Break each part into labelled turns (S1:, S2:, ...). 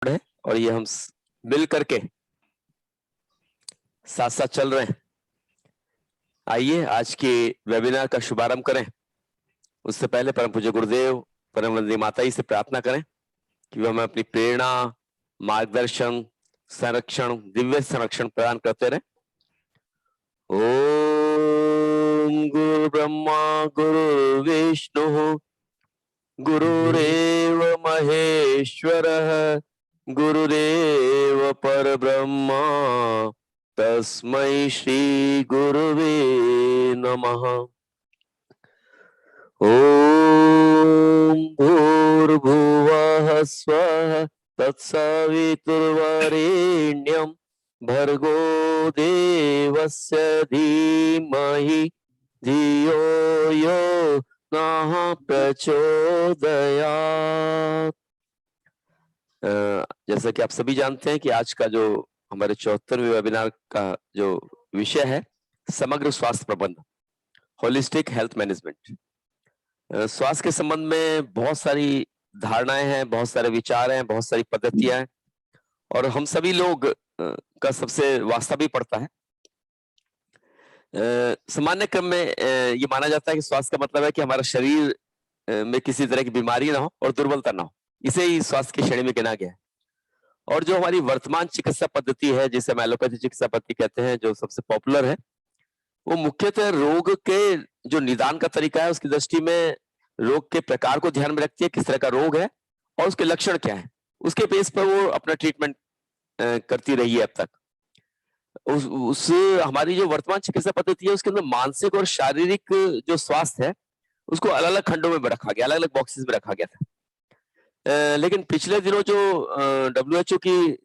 S1: है और ये हम मिल करके साथ साथ चल रहे हैं। आइए आज के वेबिनार का शुभारंभ करें। उससे पहले परम पूज्य गुरुदेव परम वंदनीय माता जी से प्रार्थना करें कि वो हमें अपनी प्रेरणा, मार्गदर्शन, संरक्षण, दिव्य संरक्षण प्रदान करते रहे। ओम गुरु ब्रह्मा गुरु विष्णु गुरुरेव महेश्वरः गुरुरेव परब्रह्मा तस्मै श्री गुरुवे नमः। ओम भूर्भुवः स्वः तत्सवितुर्वरेण्यं भर्गो देवस्य धीमहि धियो यो नः प्रचोदयात्। जैसा कि आप सभी जानते हैं कि आज का जो हमारे 74वें वेबिनार का जो विषय है समग्र स्वास्थ्य प्रबंधन, होलिस्टिक हेल्थ मैनेजमेंट। स्वास्थ्य के संबंध में बहुत सारी धारणाएं हैं, बहुत सारे विचार हैं, बहुत सारी पद्धतियां हैं और हम सभी लोग का सबसे वास्ता भी पड़ता है। सामान्य क्रम में ये माना जाता है कि स्वास्थ्य का मतलब है कि हमारा शरीर में किसी तरह की बीमारी ना हो और दुर्बलता ना हो, इसे ही स्वास्थ्य की श्रेणी में गिना गया है। और जो हमारी वर्तमान चिकित्सा पद्धति है जिसे हम एलोपैथी चिकित्सा पद्धति कहते हैं, जो सबसे पॉपुलर है, वो मुख्यतः रोग के जो निदान का तरीका है उसकी दृष्टि में रोग के प्रकार को ध्यान में रखती है, किस तरह का रोग है और उसके लक्षण क्या है, उसके बेस पर वो अपना ट्रीटमेंट करती रही है अब तक। उस हमारी जो वर्तमान चिकित्सा पद्धति है उसके अंदर मानसिक और शारीरिक जो स्वास्थ्य है उसको अलग अलग खंडों में रखा गया, अलग अलग बॉक्सेस में रखा गया था। लेकिन पिछले दिनों जो WHO की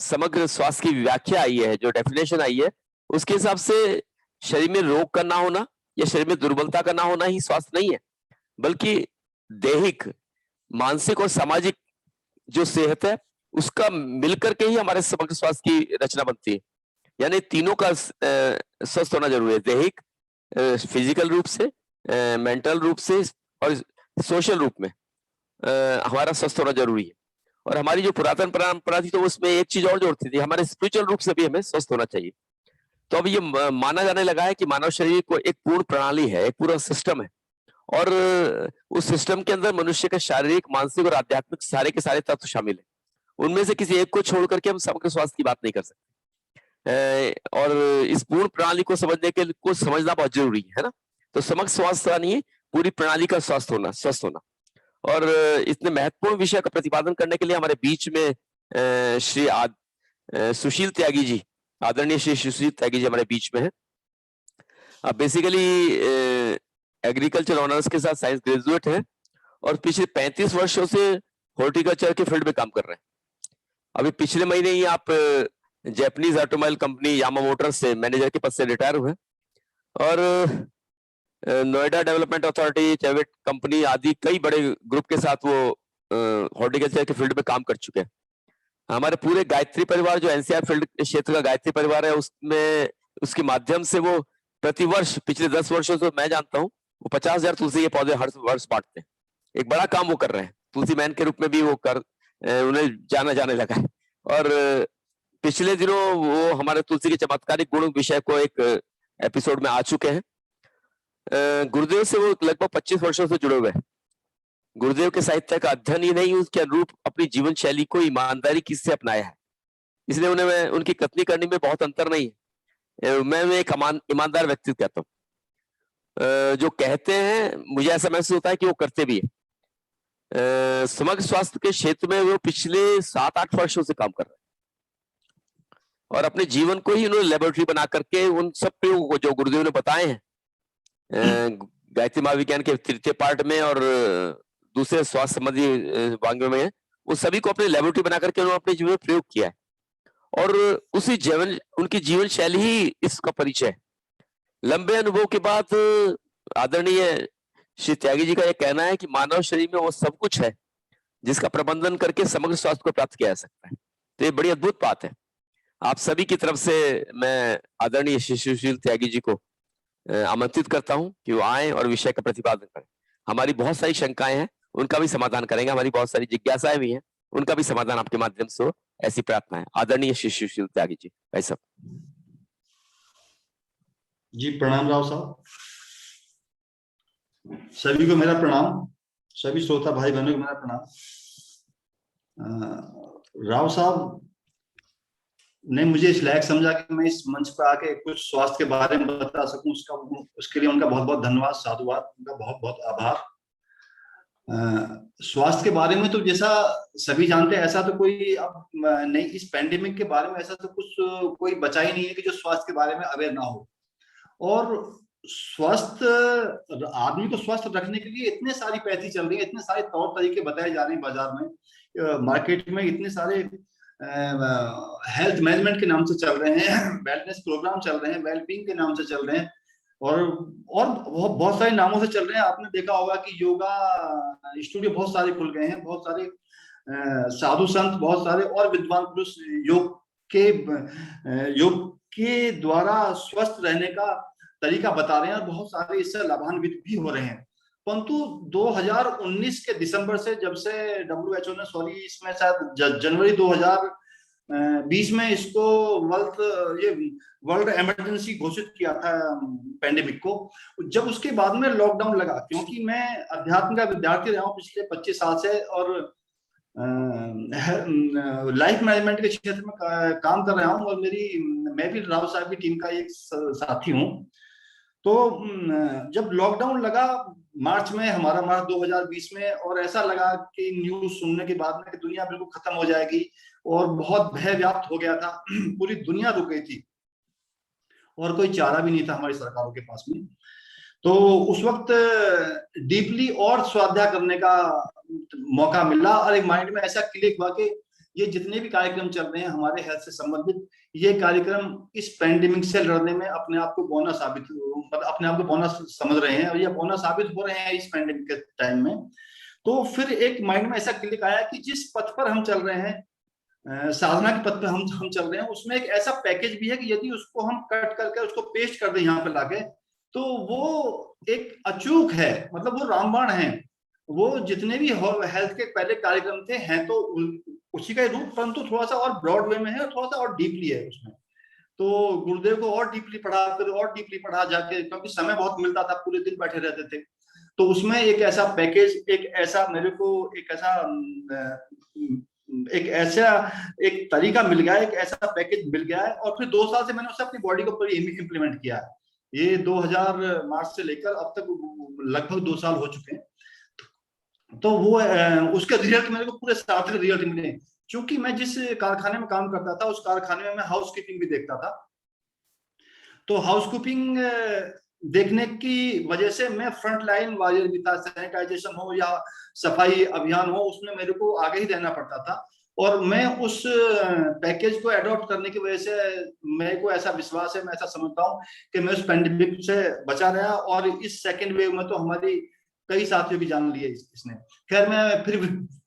S1: समग्र स्वास्थ्य की व्याख्या आई है, जो डेफिनेशन आई है, उसके हिसाब से शरीर में रोग का ना होना या शरीर में दुर्बलता का ना होना ही स्वास्थ्य नहीं है, बल्कि दैहिक, मानसिक और सामाजिक जो सेहत है उसका मिलकर के ही हमारे समग्र स्वास्थ्य की रचना बनती है। यानी तीनों का स्वस्थ होना जरूरी है, दैहिक, फिजिकल रूप से, मेंटल रूप से और सोशल रूप में हमारा स्वस्थ होना जरूरी है। और हमारी जो पुरातन परंपरा थी तो उसमें एक चीज और जोड़ती थी, हमारे स्पिरिचुअल रूप से भी हमें स्वस्थ होना चाहिए। तो अब ये माना जाने लगा है कि मानव शरीर को एक पूर्ण प्रणाली है, एक पूरा सिस्टम है और उस सिस्टम के अंदर मनुष्य का शारीरिक, मानसिक और आध्यात्मिक सारे के सारे तत्व शामिल है। उनमें से किसी एक को छोड़ करके हम समग्र स्वास्थ्य की बात नहीं कर सकते। और इस पूर्ण प्रणाली को समझने के लिए को समझना बहुत जरूरी है ना। तो समग्र स्वास्थ्य नहीं, पूरी प्रणाली का स्वस्थ होना। और इतने महत्वपूर्ण विषय का प्रतिपादन करने के लिए हमारे बीच में श्री सुशील त्यागी जी, आदरणीय श्री सुशील त्यागी जी हमारे बीच में है। अब बेसिकली एग्रीकल्चर ऑनर्स के साथ साइंस ग्रेजुएट है और पिछले 35 वर्षों से हॉर्टिकल्चर के फील्ड में काम कर रहे हैं। अभी पिछले महीने ही आप जैपनीज ऑटोमोबाइल कंपनी यामा मोटर्स से मैनेजर के पद से रिटायर हुए और नोएडा डेवलपमेंट अथॉरिटी, चैवेट कंपनी आदि कई बड़े ग्रुप के साथ वो हॉर्टिकल्चर के फील्ड में काम कर चुके हैं। हमारे पूरे गायत्री परिवार, जो एनसीआर फील्ड क्षेत्र का गायत्री परिवार है, उसमें उसके माध्यम से वो प्रतिवर्ष पिछले 10 वर्षों से मैं जानता हूँ वो 50,000 तुलसी के पौधे हर वर्ष बांटते हैं। एक बड़ा काम वो कर रहे हैं, तुलसी मैन के रूप में भी वो उन्हें जाना जाने लगा है। और पिछले दिनों वो हमारे तुलसी के चमत्कारिक गुण विषय को एक एपिसोड में आ चुके हैं। गुरुदेव से वो लगभग 25 वर्षों से जुड़े हुए हैं। गुरुदेव के साहित्य का अध्ययन ही नहीं, उसके अनुरूप अपनी जीवन शैली को ईमानदारी किससे अपनाया है, इसलिए उन्हें उनकी कथनी करने में बहुत अंतर नहीं है। मैं एक ईमानदार व्यक्ति कहता हूँ। जो कहते हैं मुझे ऐसा महसूस होता है कि वो करते भी है। समग्र स्वास्थ्य के क्षेत्र में वो पिछले 7-8 वर्षों से काम कर रहे हैं और अपने जीवन को ही उन्होंने लेबोरेटरी बना करके उन सब प्रयोगों को जो गुरुदेव ने बताए हैं गायत्री महाविज्ञान के तृतीय पार्ट में और दूसरे स्वास्थ्य संबंधी वांग्यों में, वो सभी को अपने लेबोरेटरी बना करके उन्होंने अपने जीवन में प्रयोग किया है और उसी उनकी जीवन शैली ही इसका परिचय है। लंबे अनुभव के बाद आदरणीय श्री त्यागी जी का यह कहना है कि मानव शरीर में वो सब कुछ है जिसका प्रबंधन करके समग्र स्वास्थ्य को प्राप्त किया जा सकता है। तो ये बड़ी अद्भुत बात है। आप सभी की तरफ से मैं आदरणीय श्री सुशील त्यागी जी को आमंत्रित करता हूं कि वो आए और विषय का प्रतिपादन करें। हमारी बहुत सारी शंकाएं हैं, उनका भी समाधान करेंगे, हमारी बहुत सारी जिज्ञासाएं भी हैं। उनका भी समाधान आपके माध्यम से हो, ऐसी प्रार्थना है। आदरणीय श्री सुशील त्यागी जी, भाई साहब।
S2: जी प्रणाम राव साहब, सभी को मेरा प्रणाम, सभी श्रोता भाई बहनों को मेरा प्रणाम। राव साहब ने मुझे इस लायक समझा कि मैं इस मंच पर आके कुछ स्वास्थ्य के बारे में बता सकूं, उसके लिए उनका बहुत बहुत धन्यवाद, साधुवाद, उनका बहुत बहुत आभार। स्वास्थ्य के बारे में तो जैसा सभी जानते हैं, ऐसा तो कोई अब नहीं, इस पैंडेमिक के बारे में ऐसा तो कुछ कोई बचा ही नहीं है कि जो स्वास्थ्य के बारे में अवेयर ना हो। और स्वस्थ आदमी को स्वस्थ रखने के लिए इतने सारी पैथी चल रही है, इतने सारे तौर तरीके बताए जा रहे हैं बाजार में, मार्केट में इतने सारे हेल्थ मैनेजमेंट के नाम से चल रहे हैं, वेलनेस प्रोग्राम चल रहे हैं, वेलबींग के नाम से चल रहे हैं, और बहुत सारे नामों से चल रहे हैं। आपने देखा होगा कि योगा स्टूडियो बहुत सारे खुल गए हैं, बहुत सारे साधु संत, बहुत सारे और विद्वान पुरुष योग के द्वारा स्वस्थ रहने का तरीका बता रहे हैं, और बहुत सारे इससे लाभान्वित भी हो रहे हैं। परंतु 2019 के दिसंबर से, जब से WHO ने, सॉरी इसमें शायद जनवरी 2020 में इसको वर्ल्ड इमरजेंसी घोषित किया था पैंडेमिक को, जब उसके बाद में लॉकडाउन लगा, क्योंकि मैं अध्यात्म का विद्यार्थी रहा हूँ पिछले 25 साल से, और लाइफ मैनेजमेंट के क्षेत्र में काम कर रहा हूँ, और मैं भी राव साहब की टीम का एक साथी हूँ। तो जब लॉकडाउन लगा मार्च 2020 में, और ऐसा लगा कि न्यूज सुनने के बाद में कि दुनिया बिल्कुल खत्म हो जाएगी, और बहुत भय व्याप्त हो गया था, पूरी दुनिया रुक गई थी, और कोई चारा भी नहीं था हमारी सरकारों के पास में। तो उस वक्त डीपली और स्वाध्याय करने का मौका मिला, और एक माइंड में ऐसा क्लिक हुआ कि ये जितने भी कार्यक्रम चल रहे हैं हमारे हेल्थ से संबंधित, ये कार्यक्रम इस पैंडेमिक से लड़ने में अपने आप को बोनस समझ रहे हैं, और ये बोनस साबित हो रहे हैं इस पैंडेमिक के टाइम में। तो फिर एक माइंड में ऐसा क्लिक आया कि जिस पथ पर हम चल रहे हैं, साधना के पथ पे हम चल रहे हैं, उसमें एक ऐसा पैकेज भी है कि यदि उसको हम कट करके उसको पेस्ट कर दें यहाँ पे लाके, तो वो एक अचूक है, मतलब वो रामबाण है। वो जितने भी हेल्थ के पहले कार्यक्रम थे हैं तो उसी का रूप, परंतु थोड़ा सा और ब्रॉड वे में है, और थोड़ा सा और डीपली है उसमें। तो गुरुदेव को और डीपली पढ़ा, फिर और डीपली पढ़ा जाके, क्योंकि समय बहुत मिलता था, पूरे दिन बैठे रहते थे, तो उसमें एक ऐसा पैकेज, मेरे को एक तरीका मिल गया, एक ऐसा पैकेज मिल गया है, और फिर 2 साल से मैंने उसे अपनी बॉडी को पूरी इम्प्लीमेंट किया है। ये 2000 मार्च से लेकर अब तक लगभग 2 साल हो चुके हैं। तो वो उसके रिजल्ट मेरे को पूरे सार्थक रिजल्ट मिले, क्योंकि मैं जिस कारखाने में काम करता था, उस कारखाने में मैं हाउस कीपिंग भी देखता था। तो हाउस कीपिंग देखने की वजह से मैं फ्रंट लाइन वॉरियर भी था, सैनिटाइजेशन हो या सफाई अभियान हो, उसमें मेरे को आगे ही रहना पड़ता था। और मैं उस पैकेज को अडॉप्ट करने की वजह से मेरे को ऐसा विश्वास है, मैं ऐसा समझता हूँ कि मैं उस पैंडेमिक से बचा रहा, और इस सेकेंड वेव में तो हमारी कई साथियों की जान ली है इसने। खैर, मैं फिर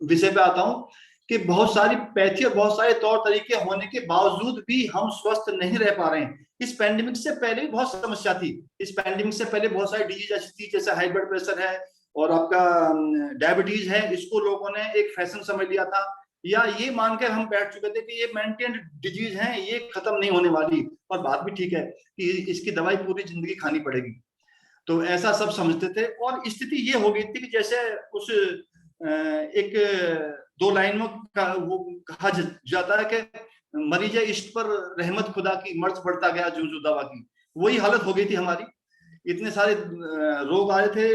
S2: विषय पे आता हूँ कि बहुत सारी पैथी और बहुत सारे तौर तरीके होने के बावजूद भी हम स्वस्थ नहीं रह पा रहे हैं। इस पैंडेमिक से पहले भी बहुत समस्या थी। इस पैंडेमिक से पहले बहुत सारी डिजीज ऐसी थी, जैसे हाई ब्लड प्रेशर है और आपका डायबिटीज है, इसको लोगों ने एक फैशन समझ लिया था, या ये मानकर हम बैठ चुके थे कि ये मेंटेन्ड डिजीज है, ये खत्म नहीं होने वाली, और बात भी ठीक है कि इसकी दवाई पूरी जिंदगी खानी पड़ेगी। तो ऐसा सब समझते थे, और स्थिति ये हो गई थी कि जैसे उस एक 2 लाइनों का वो कहा जाता है कि मरीज इश्क पर रहमत खुदा की, मर्ज बढ़ता गया जो दवा की, वही हालत हो गई थी हमारी। इतने सारे रोग आए थे,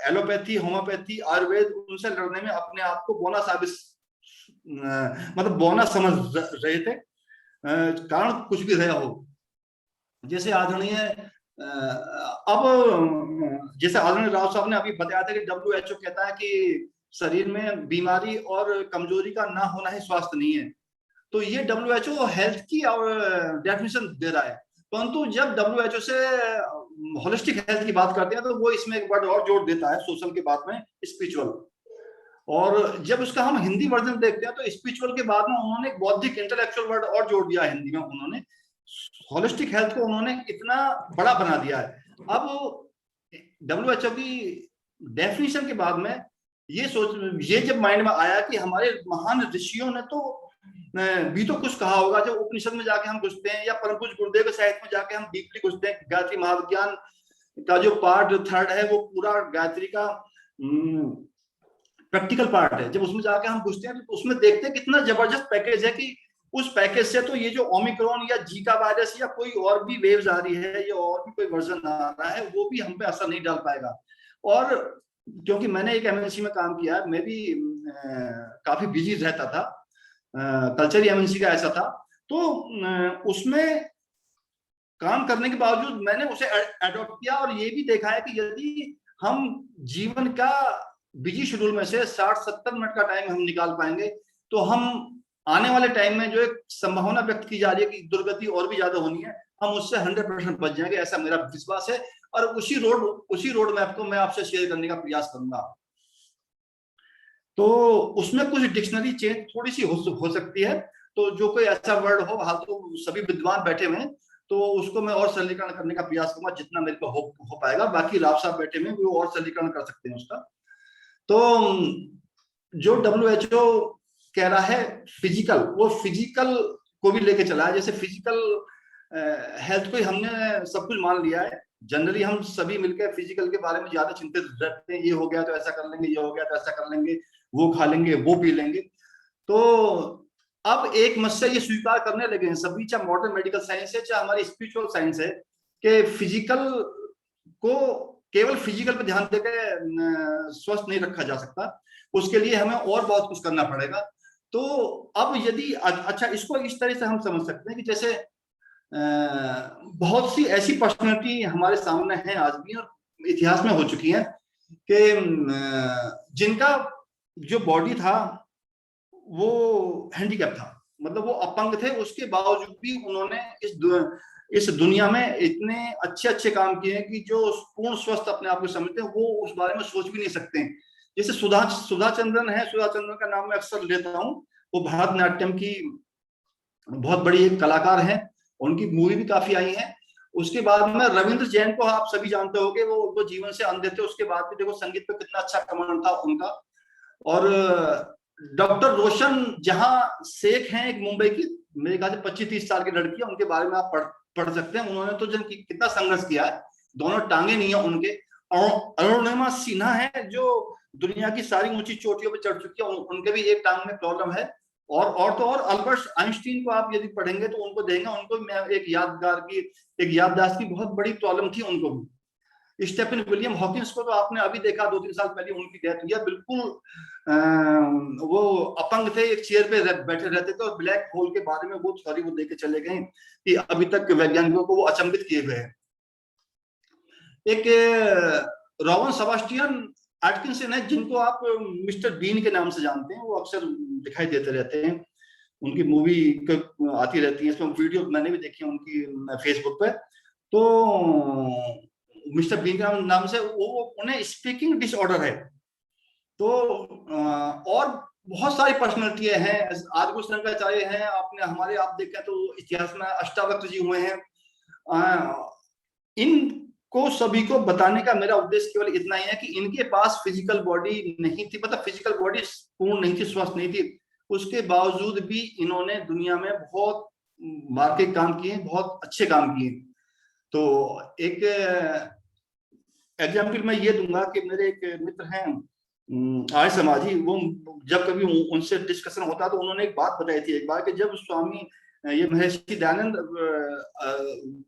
S2: एलोपैथी, होम्योपैथी, आयुर्वेद, उनसे लड़ने में अपने आप को बौना साबित, मतलब बौना समझ रहे थे, कारण कुछ भी रहा हो। जैसे आदरणीय जैसे आदरणीय राव साहब ने अभी बताया था कि WHO कहता है कि शरीर में बीमारी और कमजोरी का ना होना ही स्वास्थ्य नहीं है। तो ये WHO हेल्थ की डेफिनेशन दे रहा है, परंतु जब WHO से होलिस्टिक हेल्थ की बात करते हैं तो वो इसमें एक वर्ड और जोड़ देता है सोशल के बाद में, स्पिरिचुअल। और जब उसका हम हिंदी वर्जन देखते हैं तो स्पिरिचुअल के बाद में उन्होंने एक बौद्धिक इंटेलेक्चुअल वर्ड और जोड़ दिया हिंदी में। उन्होंने होलिस्टिक हेल्थ को उन्होंने इतना बड़ा बना दिया है। अब WHO की डेफिनेशन के बाद में ये जब माइंड में आया कि हमारे महान ऋषियों ने तो भी तो कुछ कहा होगा, जब उपनिषद में जाके हम घुसते हैं या परम पूज्य गुरुदेव के साहित्य में जाके हम डीपली घुसते हैं, गायत्री महाविज्ञान का जो पार्ट 3 है वो पूरा गायत्री का प्रैक्टिकल पार्ट है। जब उसमें जाके हम घुसते हैं तो उसमें देखते हैं कितना जबरदस्त पैकेज है कि उस पैकेज से तो ये जो ओमिक्रॉन या जीका वायरस या कोई और भी वेव्स आ रही है या और भी कोई वर्जन आ रहा है वो भी हम पे असर नहीं डाल पाएगा। और क्योंकि मैंने एक एमएनसी में काम किया, मैं भी काफी बिजी रहता था, कल्चर एमएनसी का ऐसा था, तो उसमें काम करने के बावजूद मैंने उसे अडॉप्ट किया और ये भी देखा है कि यदि हम जीवन का बिजी शेड्यूल में से 60-70 मिनट का टाइम हम निकाल पाएंगे तो हम आने वाले टाइम में जो एक संभावना व्यक्त की जा रही है कि दुर्गति और भी ज्यादा होनी है, हम उससे 100% बच जाएंगे, ऐसा मेरा विश्वास है। और उसी रोड मैप को मैं आपसे शेयर करने का प्रयास करूंगा। तो उसमें कुछ डिक्शनरी चेंज थोड़ी सी हो सकती है, तो जो कोई ऐसा वर्ड हो, हाल तो सभी विद्वान बैठे हुए हैं तो उसको मैं और सरलीकरण करने का प्रयास करूंगा जितना मेरे को हो पाएगा। बाकी राव साहब बैठे हुए वो और सरलीकरण कर सकते हैं उसका। तो जो WHO कह रहा है फिजिकल, वो फिजिकल को भी लेके चला है। जैसे फिजिकल हेल्थ को ही हमने सब कुछ मान लिया है, जनरली हम सभी मिलकर फिजिकल के बारे में ज्यादा चिंतित रहते हैं, ये हो गया तो ऐसा कर लेंगे, ये हो गया तो ऐसा कर लेंगे, वो खा लेंगे, वो पी लेंगे। तो अब एक मत से ये स्वीकार करने लगे हैं सभी, चाहे मॉडर्न मेडिकल साइंस है चाहे हमारी स्पिरिचुअल साइंस है, कि फिजिकल को केवल फिजिकल पर ध्यान देकर स्वस्थ नहीं रखा जा सकता, उसके लिए हमें और बहुत कुछ करना पड़ेगा। तो अब यदि अच्छा, इसको इस तरह से हम समझ सकते हैं कि जैसे बहुत सी ऐसी पर्सनैलिटी हमारे सामने हैं आज भी और इतिहास में हो चुकी हैं कि जिनका जो बॉडी था वो हैंडीकैप था, मतलब वो अपंग थे, उसके बावजूद भी उन्होंने इस दुनिया में इतने अच्छे काम किए हैं कि जो पूर्ण स्वस्थ अपने आप को समझते हैं वो उस बारे में सोच भी नहीं सकते हैं। जैसे सुधा चंद्रन है, सुधा चंद्रन का नाम मैं अक्सर लेता हूँ, वो भरतनाट्यम की बहुत बड़ी एक कलाकार है, उनकी मूवी भी काफी आई है। उसके बाद में रविंद्र जैन को आप सभी जानते होंगे, वो जीवन से अंधे थे, उसके बाद भी देखो संगीत पे कितना अच्छा कमांड था उनका। और डॉक्टर रोशन जहां शेख हैं, एक मुंबई की मेरे ख्याल से 25-30 साल की लड़की है, उनके बारे में आप पढ़ सकते हैं। उन्होंने तो कितना संघर्ष किया है, दोनों टांगे नहीं है उनके। अरुणिमा सिन्हा है जो दुनिया की सारी ऊंची चोटियों पर चढ़ चुकी है, उनके भी एक टांग में प्रॉब्लम है। और तो और अल्बर्ट आइंस्टीन को आप यदि पढ़ेंगे तो उनको देंगे, उनको भी एक याददाश्त की बहुत बड़ी प्रॉब्लम थी उनको भी। स्टेफन विलियम हॉकिंस को तो आपने अभी देखा, 2-3 साल पहले उनकी डेथ हुई है, बिल्कुल वो अपंग थे, एक चेयर पे बैठे रहते थे और ब्लैक होल के बारे में वो थ्योरी वो देके चले गए कि अभी तक वैज्ञानिकों को वो अचंभित किए हुए हैं। एक रॉबर्ट सेबास्टियन एटकिंसन है, जिनको आप मिस्टर बीन के नाम से जानते हैं, वो अक्सर दिखाई देते रहते हैं, उनकी मूवी आती रहती है, इसमें वीडियो मैंने भी देखी है उनकी फेसबुक पे। तो मिस्टर बीन के नाम से वो उन्हें स्पीकिंग डिसऑर्डर है। तो और बहुत सारी पर्सनैलिटियां हैं, आदिगुरु शंकराचार्य हैं, आपने हमारे आप देखें तो इतिहास में अष्टावक्र जी हुए हैं। इनको सभी को बताने का मेरा उद्देश्य केवल इतना ही है कि इनके पास फिजिकल बॉडी नहीं थी, मतलब फिजिकल बॉडी पूर्ण नहीं थी, स्वस्थ नहीं थी, उसके बावजूद भी इन्होंने दुनिया में बहुत मार्के काम किए, बहुत अच्छे काम किए। तो एक एग्जाम्पल मैं ये दूंगा कि मेरे एक मित्र हैं आर्य समाजी, वो जब कभी उनसे डिस्कशन होता तो उन्होंने एक बात बताई थी एक बार कि जब स्वामी ये महर्षि दयानंद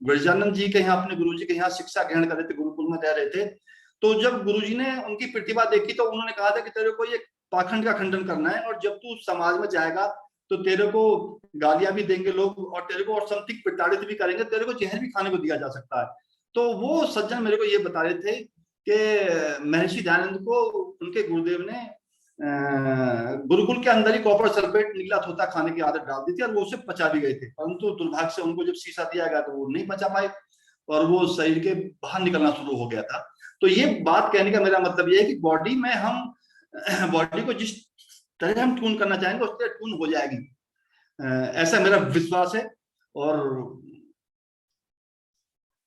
S2: ब्रजानंद जी के यहाँ, अपने गुरुजी के यहाँ शिक्षा ग्रहण कर रहे थे, गुरुकुल में रह रहे थे, तो जब गुरुजी ने उनकी प्रतिभा देखी तो उन्होंने कहा था कि तेरे को ये पाखंड का खंडन करना है, और जब तू समाज में जाएगा तो तेरे को गालियां भी देंगे लोग और तेरे को और समथिंग प्रताड़ित भी करेंगे, तेरे को जहर भी खाने को दिया जा सकता है। तो वो सज्जन मेरे को ये बता रहे थे कि महर्षि दयानंद को उनके गुरुदेव ने गुरुकुल के अंदर ही कॉपर सल्फेट नीला थोथा खाने की आदत डाल दी थी और वो उसे पचा भी गए थे, परंतु दुर्भाग्य से उनको जब शीशा दिया गया तो वो नहीं पचा पाए और वो शरीर के बाहर निकलना शुरू हो गया था। तो ये बात कहने का मेरा मतलब ये है कि बॉडी में हम बॉडी को जिस तरह हम ट्यून करना चाहेंगे उस तरह ट्यून हो जाएगी, ऐसा मेरा विश्वास है। और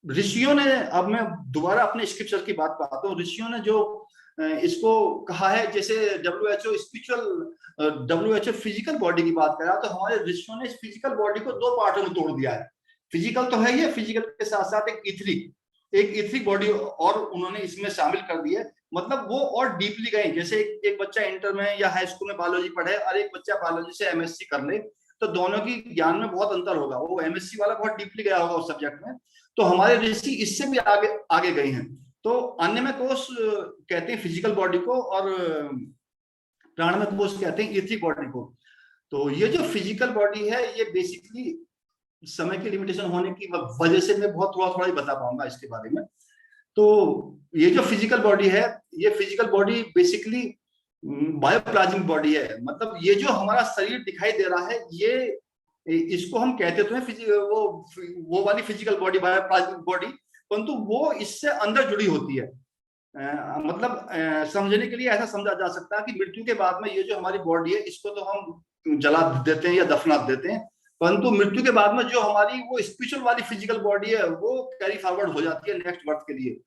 S2: ऋषियों ने, अब मैं दोबारा अपने स्क्रिप्चर की बात पाता हूँ, ऋषियों ने जो इसको कहा है, जैसे WHO spiritual, WHO physical body की बात करा, तो हमारे ऋषियों ने इस फिजिकल बॉडी को दो पार्टों में तोड़ दिया है। फिजिकल तो है ही, फिजिकल के साथ साथ एक इथरिक बॉडी और उन्होंने इसमें शामिल कर दी है। मतलब वो और डीपली गए, जैसे एक बच्चा इंटर में या हाई स्कूल में बायोलॉजी पढ़े और एक बच्चा बायोलॉजी से MSc कर ले, तो दोनों की ज्ञान में बहुत अंतर होगा। वो MSc वाला बहुत डीपली गया होगा उस सब्जेक्ट में, तो हमारे ऋषि इससे भी आगे आगे गए हैं। तो अन्यमय कोश कहते हैं फिजिकल बॉडी को, और प्राणमय कोश कहते हैं इथरिक बॉडी को। तो ये जो फिजिकल बॉडी है, ये बेसिकली समय की लिमिटेशन होने की वजह से मैं बहुत थोड़ा ही बता पाऊंगा इसके बारे में। तो ये जो फिजिकल बॉडी है, ये फिजिकल बॉडी बेसिकली बायोप्लाज्मिक बॉडी है। मतलब ये जो हमारा शरीर दिखाई दे रहा है, ये इसको हम कहते तो हैं वो वाली फिजिकल बॉडी, बायोप्लाज्मिक बॉडी, परंतु वो इससे अंदर जुड़ी होती है। मतलब समझने के लिए ऐसा समझा जा सकता है कि मृत्यु के बाद में ये जो हमारी बॉडी है, इसको तो हम जला देते हैं या दफना देते हैं, परंतु मृत्यु के बाद में जो हमारी वो स्पिरिचुअल वाली फिजिकल बॉडी है, वो कैरी फॉरवर्ड हो जाती है नेक्स्ट बर्थ के लिए।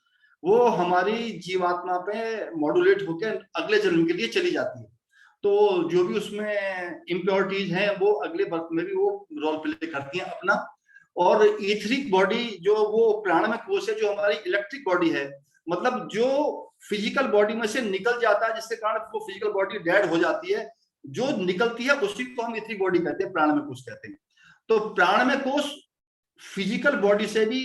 S2: वो हमारी जीवात्मा पे मॉड्यूलेट होकर अगले जन्म के लिए चली जाती है। तो जो भी उसमें इम्प्योरिटीज हैं, वो अगले बर्थ में भी वो रोल प्ले करती हैं अपना। और ईथरिक बॉडी जो वो प्राणमय कोश है, जो हमारी इलेक्ट्रिक बॉडी है, मतलब जो फिजिकल बॉडी में से निकल जाता है, जिसके कारण वो फिजिकल बॉडी डेड हो जाती है, जो निकलती है उसी को हम इथरिक बॉडी कहते हैं, प्राणमय कोश कहते हैं। तो प्राणमय कोश फिजिकल बॉडी से भी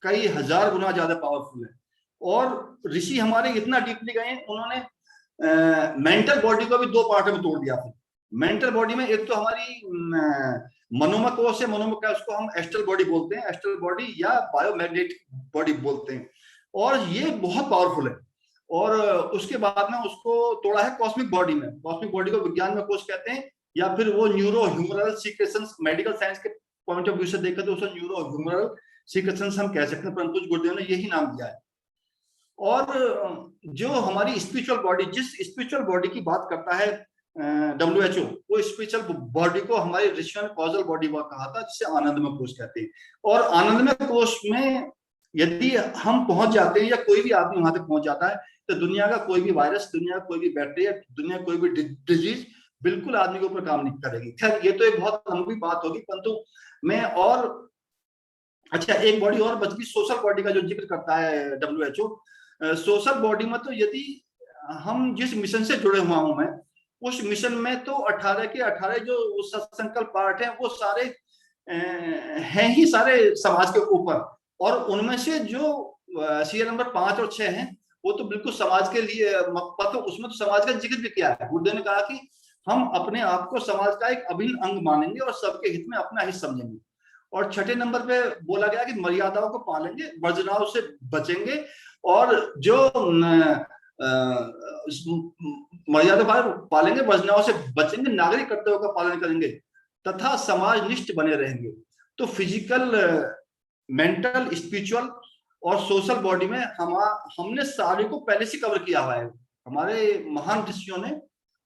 S2: कई हजार गुना ज्यादा पावरफुल है। और ऋषि हमारे इतना डीपली गए, उन्होंने मेंटल बॉडी को भी दो पार्ट में तोड़ दिया था। मेंटल बॉडी में एक तो हमारी मनोमय कोश है, मनोमय कोश उसको हम एस्ट्रल बॉडी बोलते हैं, एस्ट्रल बॉडी या बायोमैग्नेटिक बॉडी बोलते हैं, और ये बहुत पावरफुल है। और उसके बाद में उसको तोड़ा है कॉस्मिक बॉडी में। कॉस्मिक बॉडी को विज्ञान में कोश कहते हैं, या फिर वो neuro humoral secretions, medical science के पॉइंट ऑफ व्यू से देखा तो उसे न्यूरो ह्यूमरल सीक्रेशंस हम कह सकते हैं, परंतु गुरुदेव ने यही नाम दिया है। और जो हमारी स्पिरिचुअल बॉडी, जिस स्पिरिचुअल बॉडी की बात करता है WHO, वो स्पिरिचुअल बॉडी को हमारे ऋषियों ने कॉजल बॉडी कहा था, जिसे आनंदमय कोश कहते हैं। और आनंदमय कोश में यदि हम पहुंच जाते हैं, या कोई भी आदमी वहां तक पहुंच जाता है, तो दुनिया का कोई भी वायरस, दुनिया का कोई भी बैक्टीरिया, दुनिया कोई भी डिजीज बिल्कुल आदमी के ऊपर काम नहीं करेगी। खैर ये तो एक बहुत लंबी बात होगी, परंतु मैं और अच्छा एक बॉडी और बच गई, सोशल बॉडी का जो जिक्र करता है WHO। सोशल बॉडी में तो यदि हम जिस मिशन से जुड़े हुआ हूं मैं, उस मिशन में तो 18 के 18 जो सत्संकल्प पाठ है, वो सारे हैं ही सारे समाज के ऊपर। और उनमें से जो सीरियल नंबर 5 और 6 हैं, वो तो बिल्कुल समाज के लिए, मतलब उसमें तो समाज का जिक्र भी किया है। गुरुदेव ने कहा कि हम अपने आप को समाज का एक अभिन्न अंग मानेंगे और सबके हित में अपना हित समझेंगे। और 6 नंबर पे बोला गया कि मर्यादाओं को पालेंगे, वर्जनाओं से बचेंगे, और जो मर्यादा पालेंगे, वर्जनाओं से बचेंगे, नागरिक कर्तव्यों का पालन करेंगे तथा समाज निष्ठ बने रहेंगे। तो फिजिकल, मेंटल, स्पिरिचुअल और सोशल बॉडी में हमने सारी को पहले से कवर किया हुआ है। हमारे महान ऋषियों ने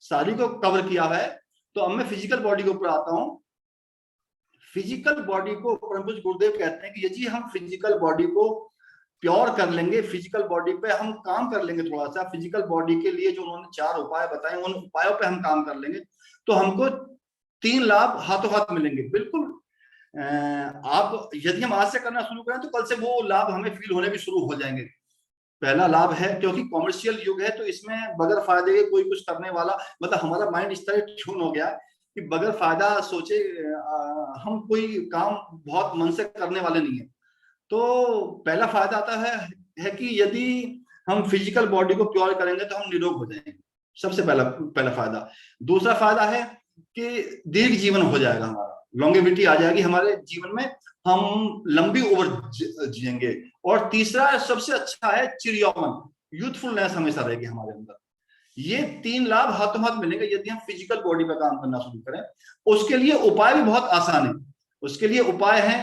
S2: सारी को कवर किया हुआ है। तो अब मैं फिजिकल बॉडी के ऊपर आता हूं। फिजिकल बॉडी को परम पूज्य गुरुदेव कहते हैं कि यदि हम फिजिकल बॉडी को प्योर कर लेंगे, फिजिकल बॉडी पे हम काम कर लेंगे थोड़ा सा, फिजिकल बॉडी के लिए जो उन्होंने 4 उपाय बताए, उन उपायों पे हम काम कर लेंगे, तो हमको 3 लाभ हाथों हाथ मिलेंगे। बिल्कुल आप यदि हम आज से करना शुरू करें, तो कल से वो लाभ हमें फील होने भी शुरू हो जाएंगे। पहला लाभ है, क्योंकि कॉमर्शियल युग है, तो इसमें बगैर फायदे के कोई कुछ करने वाला, मतलब हमारा माइंड इस तरह ट्यून हो गया कि बगैर फायदा सोचे हम कोई काम बहुत मन से करने वाले नहीं है। तो पहला फायदा आता है कि यदि हम फिजिकल बॉडी को प्योर करेंगे तो हम निरोग हो जाएंगे, सबसे पहला फायदा। दूसरा फायदा है कि दीर्घ जीवन हो जाएगा, हमारा लॉन्गेविटी आ जाएगी हमारे जीवन में, हम लंबी उम्र जिएंगे। और तीसरा सबसे अच्छा है चिड़ियापन, यूथफुलनेस हमेशा रहेगी हमारे अंदर। ये 3 लाभ हाथों हाथ मिलेंगे यदि हम फिजिकल बॉडी पर काम करना शुरू करें। उसके लिए उपाय भी बहुत आसान है। उसके लिए उपाय है,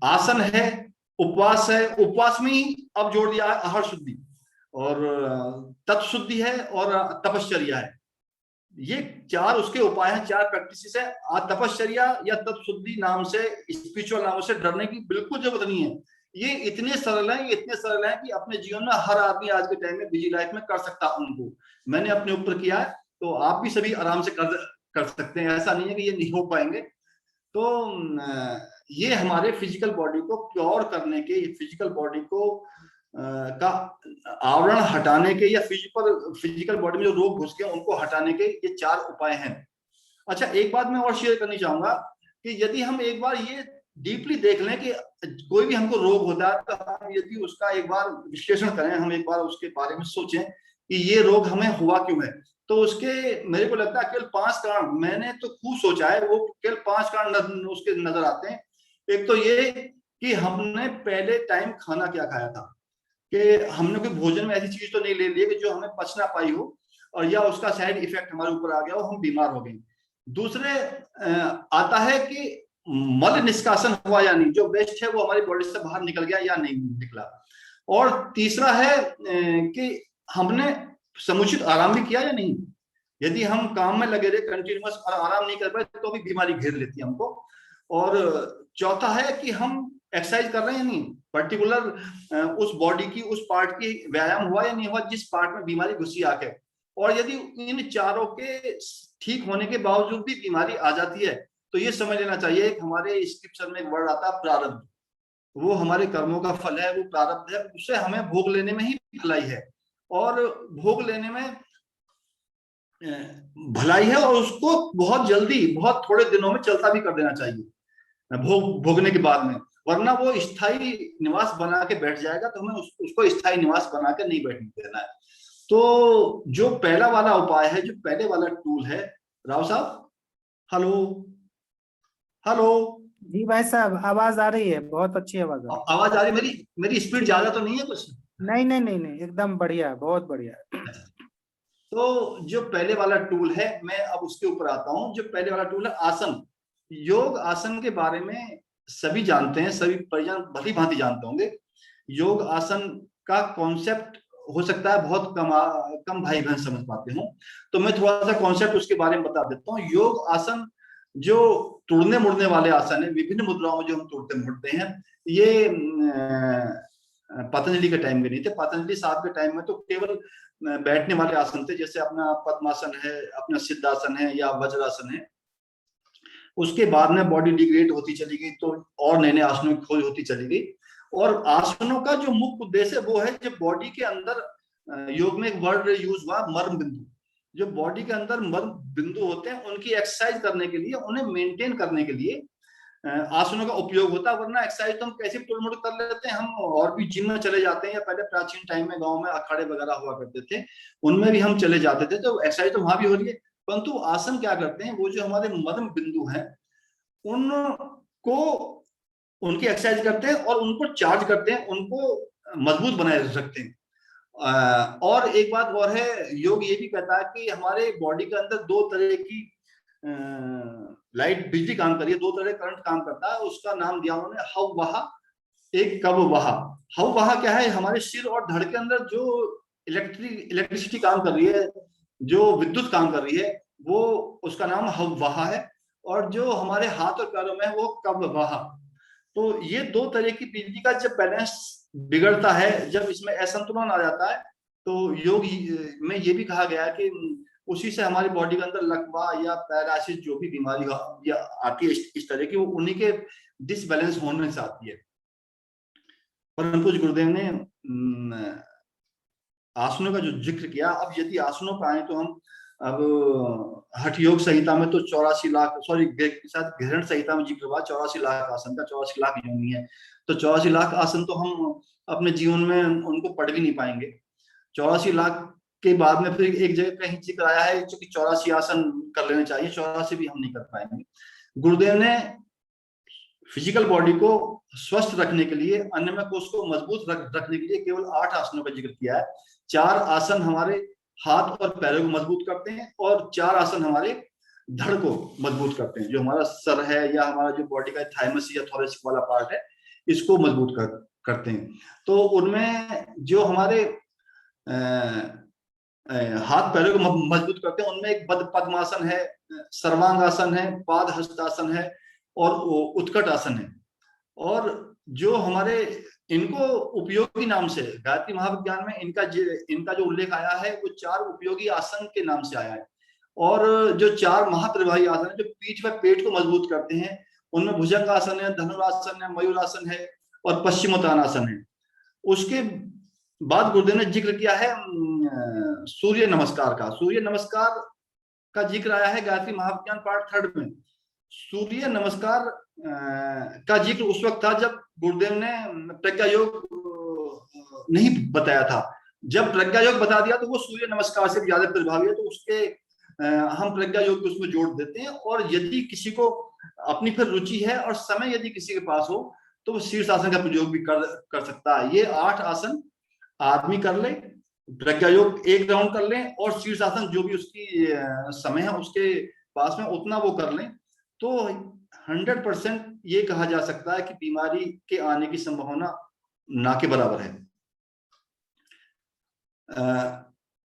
S2: आसन है, उपवास है। उपवास में ही अब जोड़ दिया है आहार शुद्धि, और तत्व शुद्धि है, और तपश्चर्या है। ये 4 उसके उपाय हैं, 4 प्रैक्टिस है। तपश्चर्या या तत्व शुद्धि नाम से, स्पिरिचुअल नाम से डरने की बिल्कुल जरूरत नहीं है। ये इतने सरल हैं, ये इतने सरल हैं कि अपने जीवन में हर आदमी आज के टाइम में बिजी लाइफ में कर सकता है उनको। मैंने अपने ऊपर किया है, तो आप भी सभी आराम से कर सकते हैं। ऐसा नहीं है कि ये नहीं हो पाएंगे। तो ये हमारे फिजिकल बॉडी को प्योर करने के, फिजिकल बॉडी को का आवरण हटाने के, या फिजिकल बॉडी में जो रोग घुस गए उनको हटाने के ये 4 उपाय हैं। अच्छा, एक बात मैं और शेयर करनी चाहूंगा कि यदि हम एक बार ये डीपली देख लें कि कोई भी हमको रोग होता है, तो हम यदि उसका एक बार विश्लेषण करें, हम एक बार उसके बारे में सोचें कि ये रोग हमें हुआ क्यों है, तो उसके मेरे को लगता है केवल 5 कारण, मैंने तो खूब सोचा है, वो केवल 5 कारण उसके नजर आते हैं। एक तो ये कि हमने पहले टाइम खाना क्या खाया था, कि हमने कोई भोजन में ऐसी चीज तो नहीं ले ली कि जो हमें पच ना पाई हो, और या उसका साइड इफेक्ट हमारे ऊपर आ गया हो, हम बीमार हो गए। दूसरे आता है कि मल निष्कासन हुआ या नहीं, जो वेस्ट है वो हमारी बॉडी से बाहर निकल गया या नहीं निकला। और तीसरा है कि हमने समुचित आराम भी किया या नहीं। यदि हम काम में लगे रहे कंटिन्यूअस और आराम नहीं कर पाए, तो भी बीमारी घेर लेती है हमको। और चौथा है कि हम एक्सरसाइज कर रहे हैं या नहीं, पर्टिकुलर उस बॉडी की उस पार्ट की व्यायाम हुआ या नहीं हुआ जिस पार्ट में बीमारी घुसी आके। और यदि इन चारों के ठीक होने के बावजूद भी बीमारी आ जाती है, तो ये समझ लेना चाहिए कि हमारे स्क्रिप्चर में एक वर्ड आता है प्रारब्ध, वो हमारे कर्मों का फल है, वो प्रारब्ध है, उससे हमें भोग लेने में ही भलाई है। और भोग लेने में भलाई है, और उसको बहुत जल्दी, बहुत थोड़े दिनों में चलता भी कर देना चाहिए भोगने के बाद में, वरना वो स्थायी निवास बना के बैठ जाएगा, तो हमें उसको स्थायी निवास बना के नहीं बैठने देना है। तो जो पहला वाला उपाय है, जो पहले वाला टूल है, राव साहब, हेलो हेलो,
S3: जी भाई साहब, आवाज आ रही है, बहुत अच्छी आवाज आ रही
S2: आवाज आ रही? मेरी स्पीड ज्यादा तो नहीं है कुछ?
S3: है। नहीं नहीं नहीं नहीं, एकदम बढ़िया, बहुत बढ़िया।
S2: तो जो पहले वाला टूल है, मैं अब उसके ऊपर आता हूं। जो पहले वाला टूल है आसन। योग आसन के बारे में सभी जानते हैं, सभी परिजन भली भांति जानते होंगे। योग आसन का कॉन्सेप्ट हो सकता है बहुत कम भाई बहन समझ पाते हो, तो मैं थोड़ा सा कॉन्सेप्ट उसके बारे में बता देता हूँ। योग आसन जो तुड़ने मुड़ने वाले आसन है, विभिन्न मुद्राओं में जो हम तुड़ते मुड़ते हैं, ये पतंजलि के टाइम में नहीं थे। पतंजलि साहब के टाइम में तो केवल बैठने वाले आसन थे, जैसे अपना पद्मासन है, अपना सिद्धासन है, या वज्रासन है। उसके बाद में बॉडी डिग्रेड होती चली गई, तो और नए नए आसनों की खोज होती चली गई। और आसनों का जो मुख्य उद्देश्य वो है, जब बॉडी के अंदर योग में एक वर्ड यूज हुआ, मर्म बिंदु। जो बॉडी के अंदर मर्म बिंदु होते हैं, उनकी एक्सरसाइज करने के लिए, उन्हें मेंटेन करने के लिए आसनों का उपयोग होता है। वरना एक्सरसाइज तो हम कैसे टुलमुड़ कर लेते हैं, हम और भी जिम में चले जाते हैं, या पहले प्राचीन टाइम में गांव में अखाड़े वगैरह हुआ करते थे, उनमें भी हम चले जाते थे, तो एक्सरसाइज तो वहां भी हो रही है। परंतु आसन क्या करते हैं, वो जो हमारे मर्म बिंदु हैं उनको, उनकी एक्सरसाइज करते हैं और उनको चार्ज करते हैं, उनको मजबूत बनाए रखते हैं। और एक बात और है, योग ये भी कहता है कि हमारे बॉडी के अंदर 2 तरह की लाइट, बिजली काम करिए, 2 तरह करंट काम करता है। उसका नाम दिया उन्होंने हव वहा, एक कब वहा। हव वहा क्या है, हमारे सिर और धड़ के अंदर जो इलेक्ट्रिसिटी काम कर रही है, जो विद्युत काम कर रही है, वो उसका नाम हव वहा है। और जो हमारे हाथ और पैरों में है, वो कब वहा। तो ये 2 तरह की बिजली का जब बैलेंस बिगड़ता है, जब इसमें असंतुलन आ जाता है, तो योग में ये भी कहा गया है कि उसी से हमारी बॉडी के अंदर लकवा या पैरासिस, जो भी बीमारी या आती है इस तरह की, वो उन्हीं के डिसबैलेंस होने से आती है। परम पूज्य गुरुदेव ने आसनों का जो जिक्र किया, अब यदि आसनों पर आए तो हम अब हठ योग संहिता में तो 84 लाख, सॉरी शायद ग्रहण संहिता में जिक्र हुआ 84 लाख आसन का, 84 लाख योनि है। तो 84 लाख आसन तो हम अपने जीवन में उनको पढ़ भी नहीं पाएंगे। 84 लाख के बाद में फिर एक जगह कहीं जिक्र आया है कि 84 आसन कर लेने चाहिए, 84 भी हम नहीं कर पाएंगे। गुरुदेव ने फिजिकल बॉडी को स्वस्थ रखने के लिए, अन्नमय कोश को मजबूत रखने के लिए केवल 8 आसनों का जिक्र किया है। 4 आसन हमारे हाथ और पैरों को मजबूत करते हैं, और 4 आसन हमारे धड़ को मजबूत करते हैं। जो हमारा सर है, या हमारा जो बॉडी का थाइमस या थोरेसिक वाला पार्ट है, इसको मजबूत करते हैं। तो उनमें जो हमारे हाथ पैरों को मजबूत करते हैं, उनमें एक पद्मासन है, सर्वांगासन है, पाद हस्तासन है, और उत्कट आसन है। और जो हमारे इनको उपयोगी नाम से गायत्री महाविज्ञान में इनका जो उल्लेख आया है वो 4 उपयोगी आसन के नाम से आया है। और जो 4 महाप्रभावी आसन है जो पीठ व पेट को मजबूत करते हैं, उनमें भुजंग आसन है, धनुरासन है, मयूरासन है और पश्चिमोत्तानासन है। उसके बाद गुरुदेव ने जिक्र किया है सूर्य नमस्कार का। सूर्य नमस्कार का जिक्र आया है गायत्री महाविज्ञान पार्ट 3 में। सूर्य नमस्कार का जिक्र उस वक्त था जब गुरुदेव ने प्रज्ञा योग नहीं बताया था। जब प्रज्ञा योग बता दिया तो वो सूर्य नमस्कार से ज्यादा प्रभावी है, तो उसके हम प्रज्ञा योग उसमें जोड़ देते हैं। और यदि किसी को अपनी फिर रुचि है और समय यदि किसी के पास हो तो वो शीर्षासन का प्रयोग भी कर सकता है। ये 8 आसन आदमी कर ले, प्रज्ञा योग 1 राउंड कर लें और शीर्षासन जो भी उसकी समय है उसके पास में उतना वो कर लें, तो 100% ये कहा जा सकता है कि बीमारी के आने की संभावना ना के बराबर है।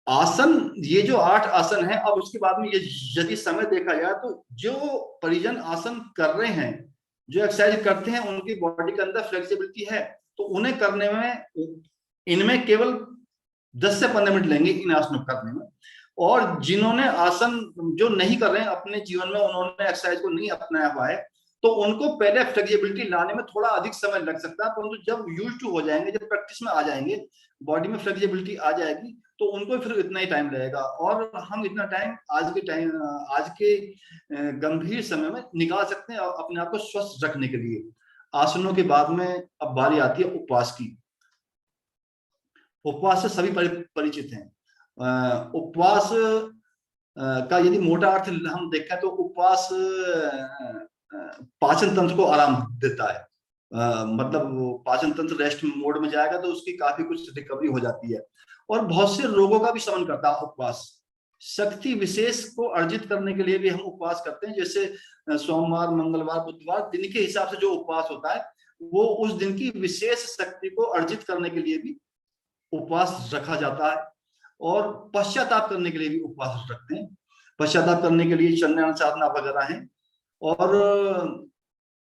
S2: आसन, ये जो 8 आसन है, अब उसके बाद में ये यदि समय देखा जाए तो जो परिजन आसन कर रहे हैं, जो एक्सरसाइज करते हैं, उनकी बॉडी के अंदर फ्लेक्सिबिलिटी है, तो उन्हें करने में इनमें केवल 10 से 15 मिनट लेंगे इन आसनों करने में। और जिन्होंने आसन जो नहीं कर रहे हैं अपने जीवन में, उन्होंने एक्सरसाइज को नहीं अपनाया हुआ है, तो उनको पहले फ्लेक्सिबिलिटी लाने में थोड़ा अधिक समय लग सकता है, परंतु जब यूज टू हो जाएंगे, जब प्रैक्टिस में आ जाएंगे, बॉडी में फ्लेक्सिबिलिटी आ जाएगी, तो उनको फिर इतना ही टाइम लगेगा। और हम इतना टाइम आज के गंभीर समय में निकाल सकते हैं अपने आप को स्वस्थ रखने के लिए। आसनों के बाद में अब बारी आती है उपवास की। उपवास से सभी परिचित हैं। उपवास का यदि मोटा अर्थ हम देखें तो उपवास पाचन तंत्र को आराम देता है। मतलब वो पाचन तंत्र रेस्ट मोड में जाएगा तो उसकी काफी कुछ रिकवरी हो जाती है। और बहुत से रोगों का भी शमन करता है उपवास। शक्ति विशेष को अर्जित करने के लिए भी हम उपवास करते हैं, जैसे सोमवार, मंगलवार, बुधवार, दिन के हिसाब से जो उपवास होता है वो उस दिन की विशेष शक्ति को अर्जित करने के लिए भी उपवास रखा जाता है। और पश्चाताप करने के लिए भी उपवास रखते हैं। पश्चाताप करने के लिए चंद्रयान साधना वगैरह है। और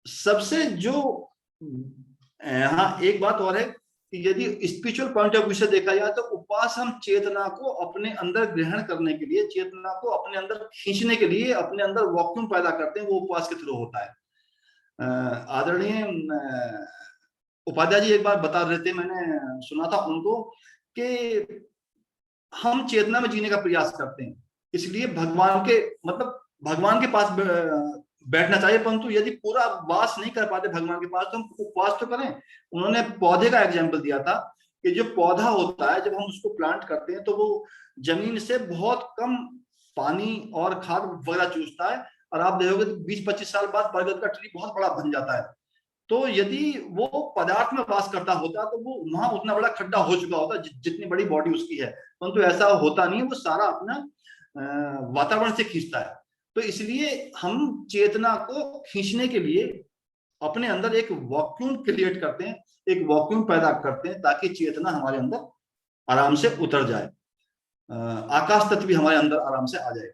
S2: सबसे जो हाँ, एक बात और है कि यदि स्पिरिचुअल पॉइंट ऑफ व्यू से देखा जाए तो उपवास हम चेतना को अपने अंदर ग्रहण करने के लिए, चेतना को अपने अंदर खींचने के लिए, अपने अंदर वैक्यूम पैदा करते हैं, वो उपवास के थ्रू होता है। आदरणीय उपाध्याय जी एक बार बता रहे थे, मैंने सुना था उनको, कि हम चेतना में जीने का प्रयास करते हैं, इसलिए भगवान के पास बैठना चाहिए, परंतु यदि पूरा वास नहीं कर पाते भगवान के पास तो हम उपवास तो करें। उन्होंने पौधे का एग्जाम्पल दिया था कि जो पौधा होता है, जब हम उसको प्लांट करते हैं तो वो जमीन से बहुत कम पानी और खाद वगैरह चूसता है, और आप देखोगे 20-25 साल बाद बरगद का ट्री बहुत बड़ा बन जाता है। तो यदि वो पदार्थ में वास करता होता तो वो वहां उतना बड़ा खड्डा हो चुका होता जितनी बड़ी बॉडी उसकी है, परंतु ऐसा होता नहीं है, वो सारा अपना वातावरण से खींचता है। तो इसलिए हम चेतना को खींचने के लिए अपने अंदर एक वैक्यूम क्रिएट करते हैं, एक वैक्यूम पैदा करते हैं, ताकि चेतना हमारे अंदर आराम से उतर जाए, आकाश तत्व भी हमारे अंदर आराम से आ जाए।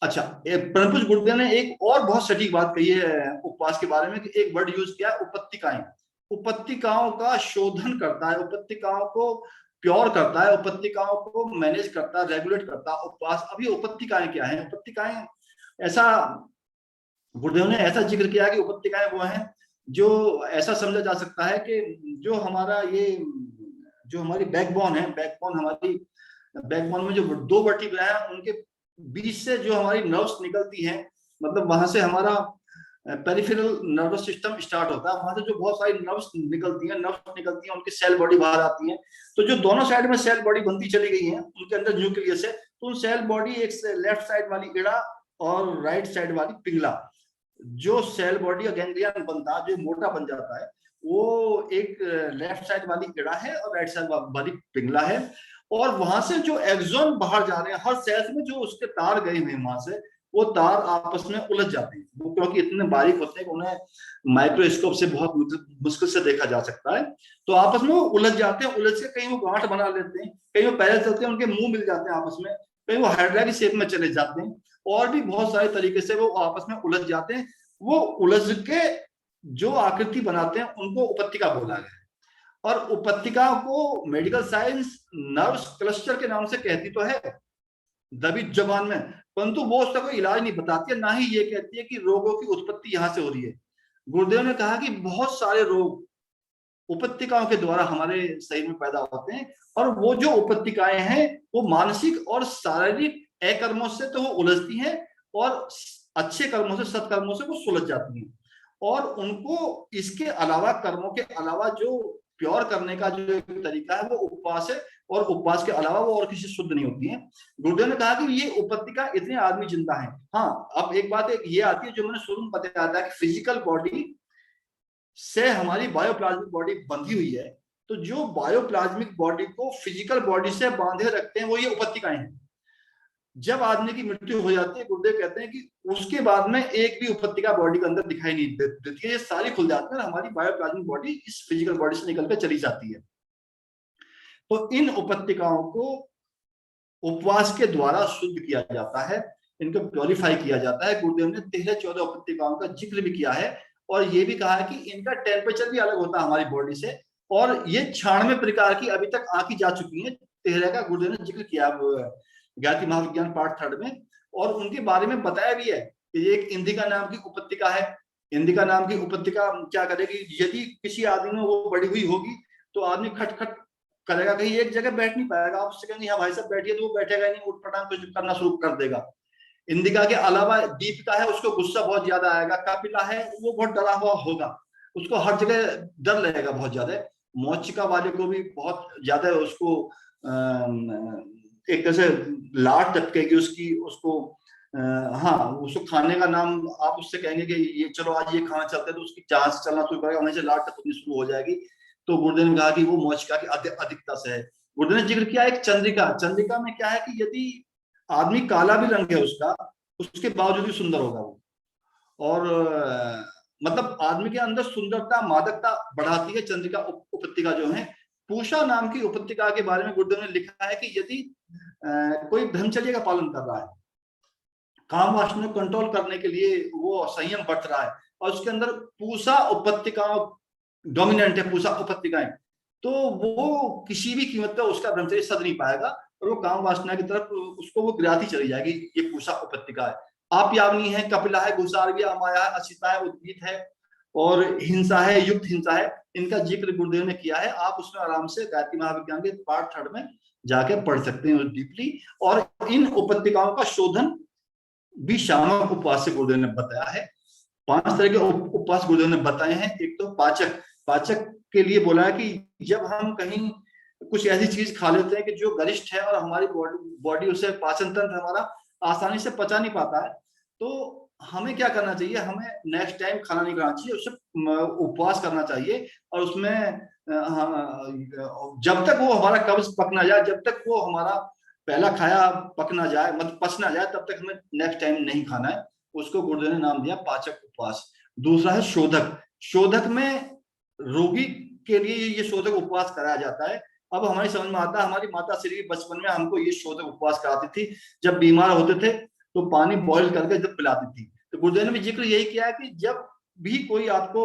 S2: अच्छा, परम पूज्य गुरुदेव ने एक और बहुत सटीक बात कही है उपवास के बारे में, कि एक वर्ड यूज किया, उपत्तिकाएं। उपत्तिकाओं का शोधन करता है, उपत्तिकाओं को प्योर करता है, उपत्तिकाओं को मैनेज करता है, रेगुलेट करता है उपवास। अभी उपत्तिकाएं क्या है? उपत्तिकाएं, ऐसा गुरुदेव ने ऐसा जिक्र किया कि उपत्तिकाएं वो हैं जो ऐसा समझा जा सकता है कि जो हमारी बैकबोन है, हमारी बैकबोन में जो 2 वर्टिब्रा है, उनके बीच से जो हमारी नर्व्स निकलती हैं, मतलब वहां से हमारा पेरिफेरल नर्वस सिस्टम स्टार्ट होता है, वहां से जो बहुत सारी नर्व्स निकलती हैं, उनकी सेल बॉडी बाहर आती है। तो जो दोनों साइड में सेल बॉडी बनती चली गई है उनके अंदर न्यूक्लियस है, तो उन सेल बॉडी, एक लेफ्ट साइड वाली इड़ा और राइट साइड वाली पिंगला, जो सेल बॉडी का गैंग्लियन बनता है, जो मोटा बन जाता है, वो एक लेफ्ट साइड वाली इड़ा है और राइट साइड वाली पिंगला है। और वहां से जो एक्सॉन बाहर जा रहे हैं, हर सेल्स में जो उसके तार गए हुए हैं, वहां से वो तार आपस में उलझ जाते हैं। वो क्योंकि इतने बारीक होते हैं कि उन्हें माइक्रोस्कोप से बहुत मुश्किल से देखा जा सकता है, तो आपस में वो उलझ जाते हैं। उलझ के कहीं वो गांठ बना लेते हैं, कहीं वो पैर चलते हैं, उनके मुंह मिल जाते हैं आपस में, कहीं वो हाइड्रा की शेप में चले जाते हैं, और भी बहुत सारे तरीके से वो आपस में उलझ जाते हैं। वो उलझ के जो आकृति बनाते हैं उनको उपत्तिका बोला गया है। और उपत्यका को मेडिकल साइंस नर्व्स क्लस्टर के नाम से कहती तो है दबी जबान में, परंतु वो उसका कोई इलाज नहीं बताती है, ना ही ये कहती है कि रोगों की उत्पत्ति यहां से हो रही है। गुरुदेव ने कहा कि बहुत सारे रोग उपत्यकाओं के द्वारा हमारे शरीर में पैदा होते हैं, और वो जो उपत्यकाएं हैं वो मानसिक और शारीरिक अकर्मों से तो वो उलझती हैं, और अच्छे कर्मों से, सत्कर्मों से वो सुलझ जाती हैं। और उनको इसके अलावा, कर्मों के अलावा जो प्योर करने का जो एक तरीका है वो उपवास है, और उपवास के अलावा वो और किसी शुद्ध नहीं होती है। गुरुदेव ने कहा कि ये उपत्यका इतने आदमी जिंदा है। हाँ, अब एक बात ये आती है जो मैंने शुरू में बताया था कि फिजिकल बॉडी से हमारी बायोप्लाज्मिक बॉडी बंधी हुई है, तो जो बायोप्लाज्मिक बॉडी को फिजिकल बॉडी से बांधे रखते हैं वो ये उपत्यकाएं हैं। जब आदमी की मृत्यु हो जाती है, गुरुदेव कहते हैं कि उसके बाद में एक भी उपत्यका बॉडी के अंदर दिखाई नहीं देती है, ये सारी खुल जाती है, हमारी बायोप्लाज्मिक बॉडी इस फिजिकल बॉडी से निकलकर चली जाती है। तो इन उपत्यकाओं को उपवास के द्वारा शुद्ध किया जाता है, इनको प्योरीफाई किया जाता है। गुरुदेव ने 13-14 उपत्यकाओं का जिक्र भी किया है, और ये भी कहा है कि इनका टेम्परेचर भी अलग होता है हमारी बॉडी से, और ये 96 प्रकार की अभी तक आंकी जा चुकी है। 13 का गुरुदेव ने जिक्र किया ज्ञाति महाविज्ञान पार्ट 3 में, और उनके बारे में बताया भी है कि एक इंदिका नाम की उपत्यका है। इंदिका नाम की उपत्यका क्या करेगी, यदि किसी आदमी में वो बड़ी हुई होगी तो आदमी खटखट करेगा, कहीं एक जगह बैठ नहीं पाएगा, आप उससे कहेंगे हाँ भाई साहब बैठिए, तो वो बैठेगा नहीं, उठ पटांग कुछ करना शुरू कर देगा। इंदिका के अलावा दीपिका है, उसको गुस्सा बहुत ज्यादा आएगा। कपिला है, वो बहुत डरा हुआ होगा, उसको हर जगह डर लगेगा बहुत ज्यादा। मौचिका वाले को भी बहुत ज्यादा उसको एक तरह से लाट टपकेगी उसकी, उसको हाँ, उसको खाने का नाम आप उससे कहेंगे कि ये चलो आज ये खाना चलते, तो उसकी जहां से चलना शुरू करेगा, वहीं से लाट टपकनी शुरू हो जाएगी। तो गुरुदेव ने कहा कि वो मौचिका की अधिकता से है। गुरुदेव ने जिक्र किया एक चंद्रिका। चंद्रिका में क्या है कि यदि आदमी काला भी रंग है उसका, उसके बावजूद भी सुंदर होगा वो, और मतलब आदमी के अंदर सुंदरता, मादकता बढ़ाती है चंद्रिका उपत्यका जो है। पूषा नाम की उपत्यका के बारे में गुरुदेव ने लिखा है कि यदि कोई ब्रह्मचर्य का पालन कर रहा है, काम वासना को कंट्रोल करने के लिए वो संयम बरत रहा है, और उसके अंदर पूषा उपत्यका डोमिनेंट है, पूषा उपत्यकाएं, तो वो किसी भी कीमत पर उसका ब्रह्मचर्य सद नहीं पाएगा, और वो काम वासना की तरफ उसको वो गिराती चली जाएगी। ये पूषा उपत्यका है। आप यावनी है, कपिला है, घुसारवी, अमाया है, असिता है, उद्गीत है, और हिंसा है, युक्त हिंसा है। इनका जिक्र गुरुदेव ने किया है। आप उसमें आराम से गायत्री महाविज्ञान के पार्ट 3 में जाके पढ़ सकते हैं डीपली। और इन उपत्यकाओं का शोधन भी शामक उपवास से गुरुदेव ने बताया है। 5 तरह के उपवास गुरुदेव ने बताए हैं। एक तो पाचक, पाचक के लिए बोला है कि जब हम कहीं कुछ ऐसी चीज खा लेते हैं कि जो गरिष्ठ है और हमारी बॉडी उसे, पाचन तंत्र हमारा आसानी से पचा नहीं पाता है, तो हमें क्या करना चाहिए, हमें नेक्स्ट टाइम खाना नहीं खाना चाहिए, उससे उपवास करना चाहिए। और उसमें जब तक वो हमारा कब्ज पक ना जाए, जब तक वो हमारा पहला खाया पक ना जाए, मतलब पच ना जाए, तब तक हमें नेक्स्ट टाइम नहीं खाना है। उसको गुरुदेव ने नाम दिया पाचक उपवास। दूसरा है शोधक। शोधक में रोगी के लिए ये शोधक उपवास कराया जाता है। अब हमारी समझ में आता है, हमारी माता श्री बचपन में हमको ये शोधक उपवास कराती थी। जब बीमार होते थे तो पानी बॉईल करके जब पिलाती थी। तो गुरुदेव ने भी जिक्र यही किया है कि जब भी कोई आपको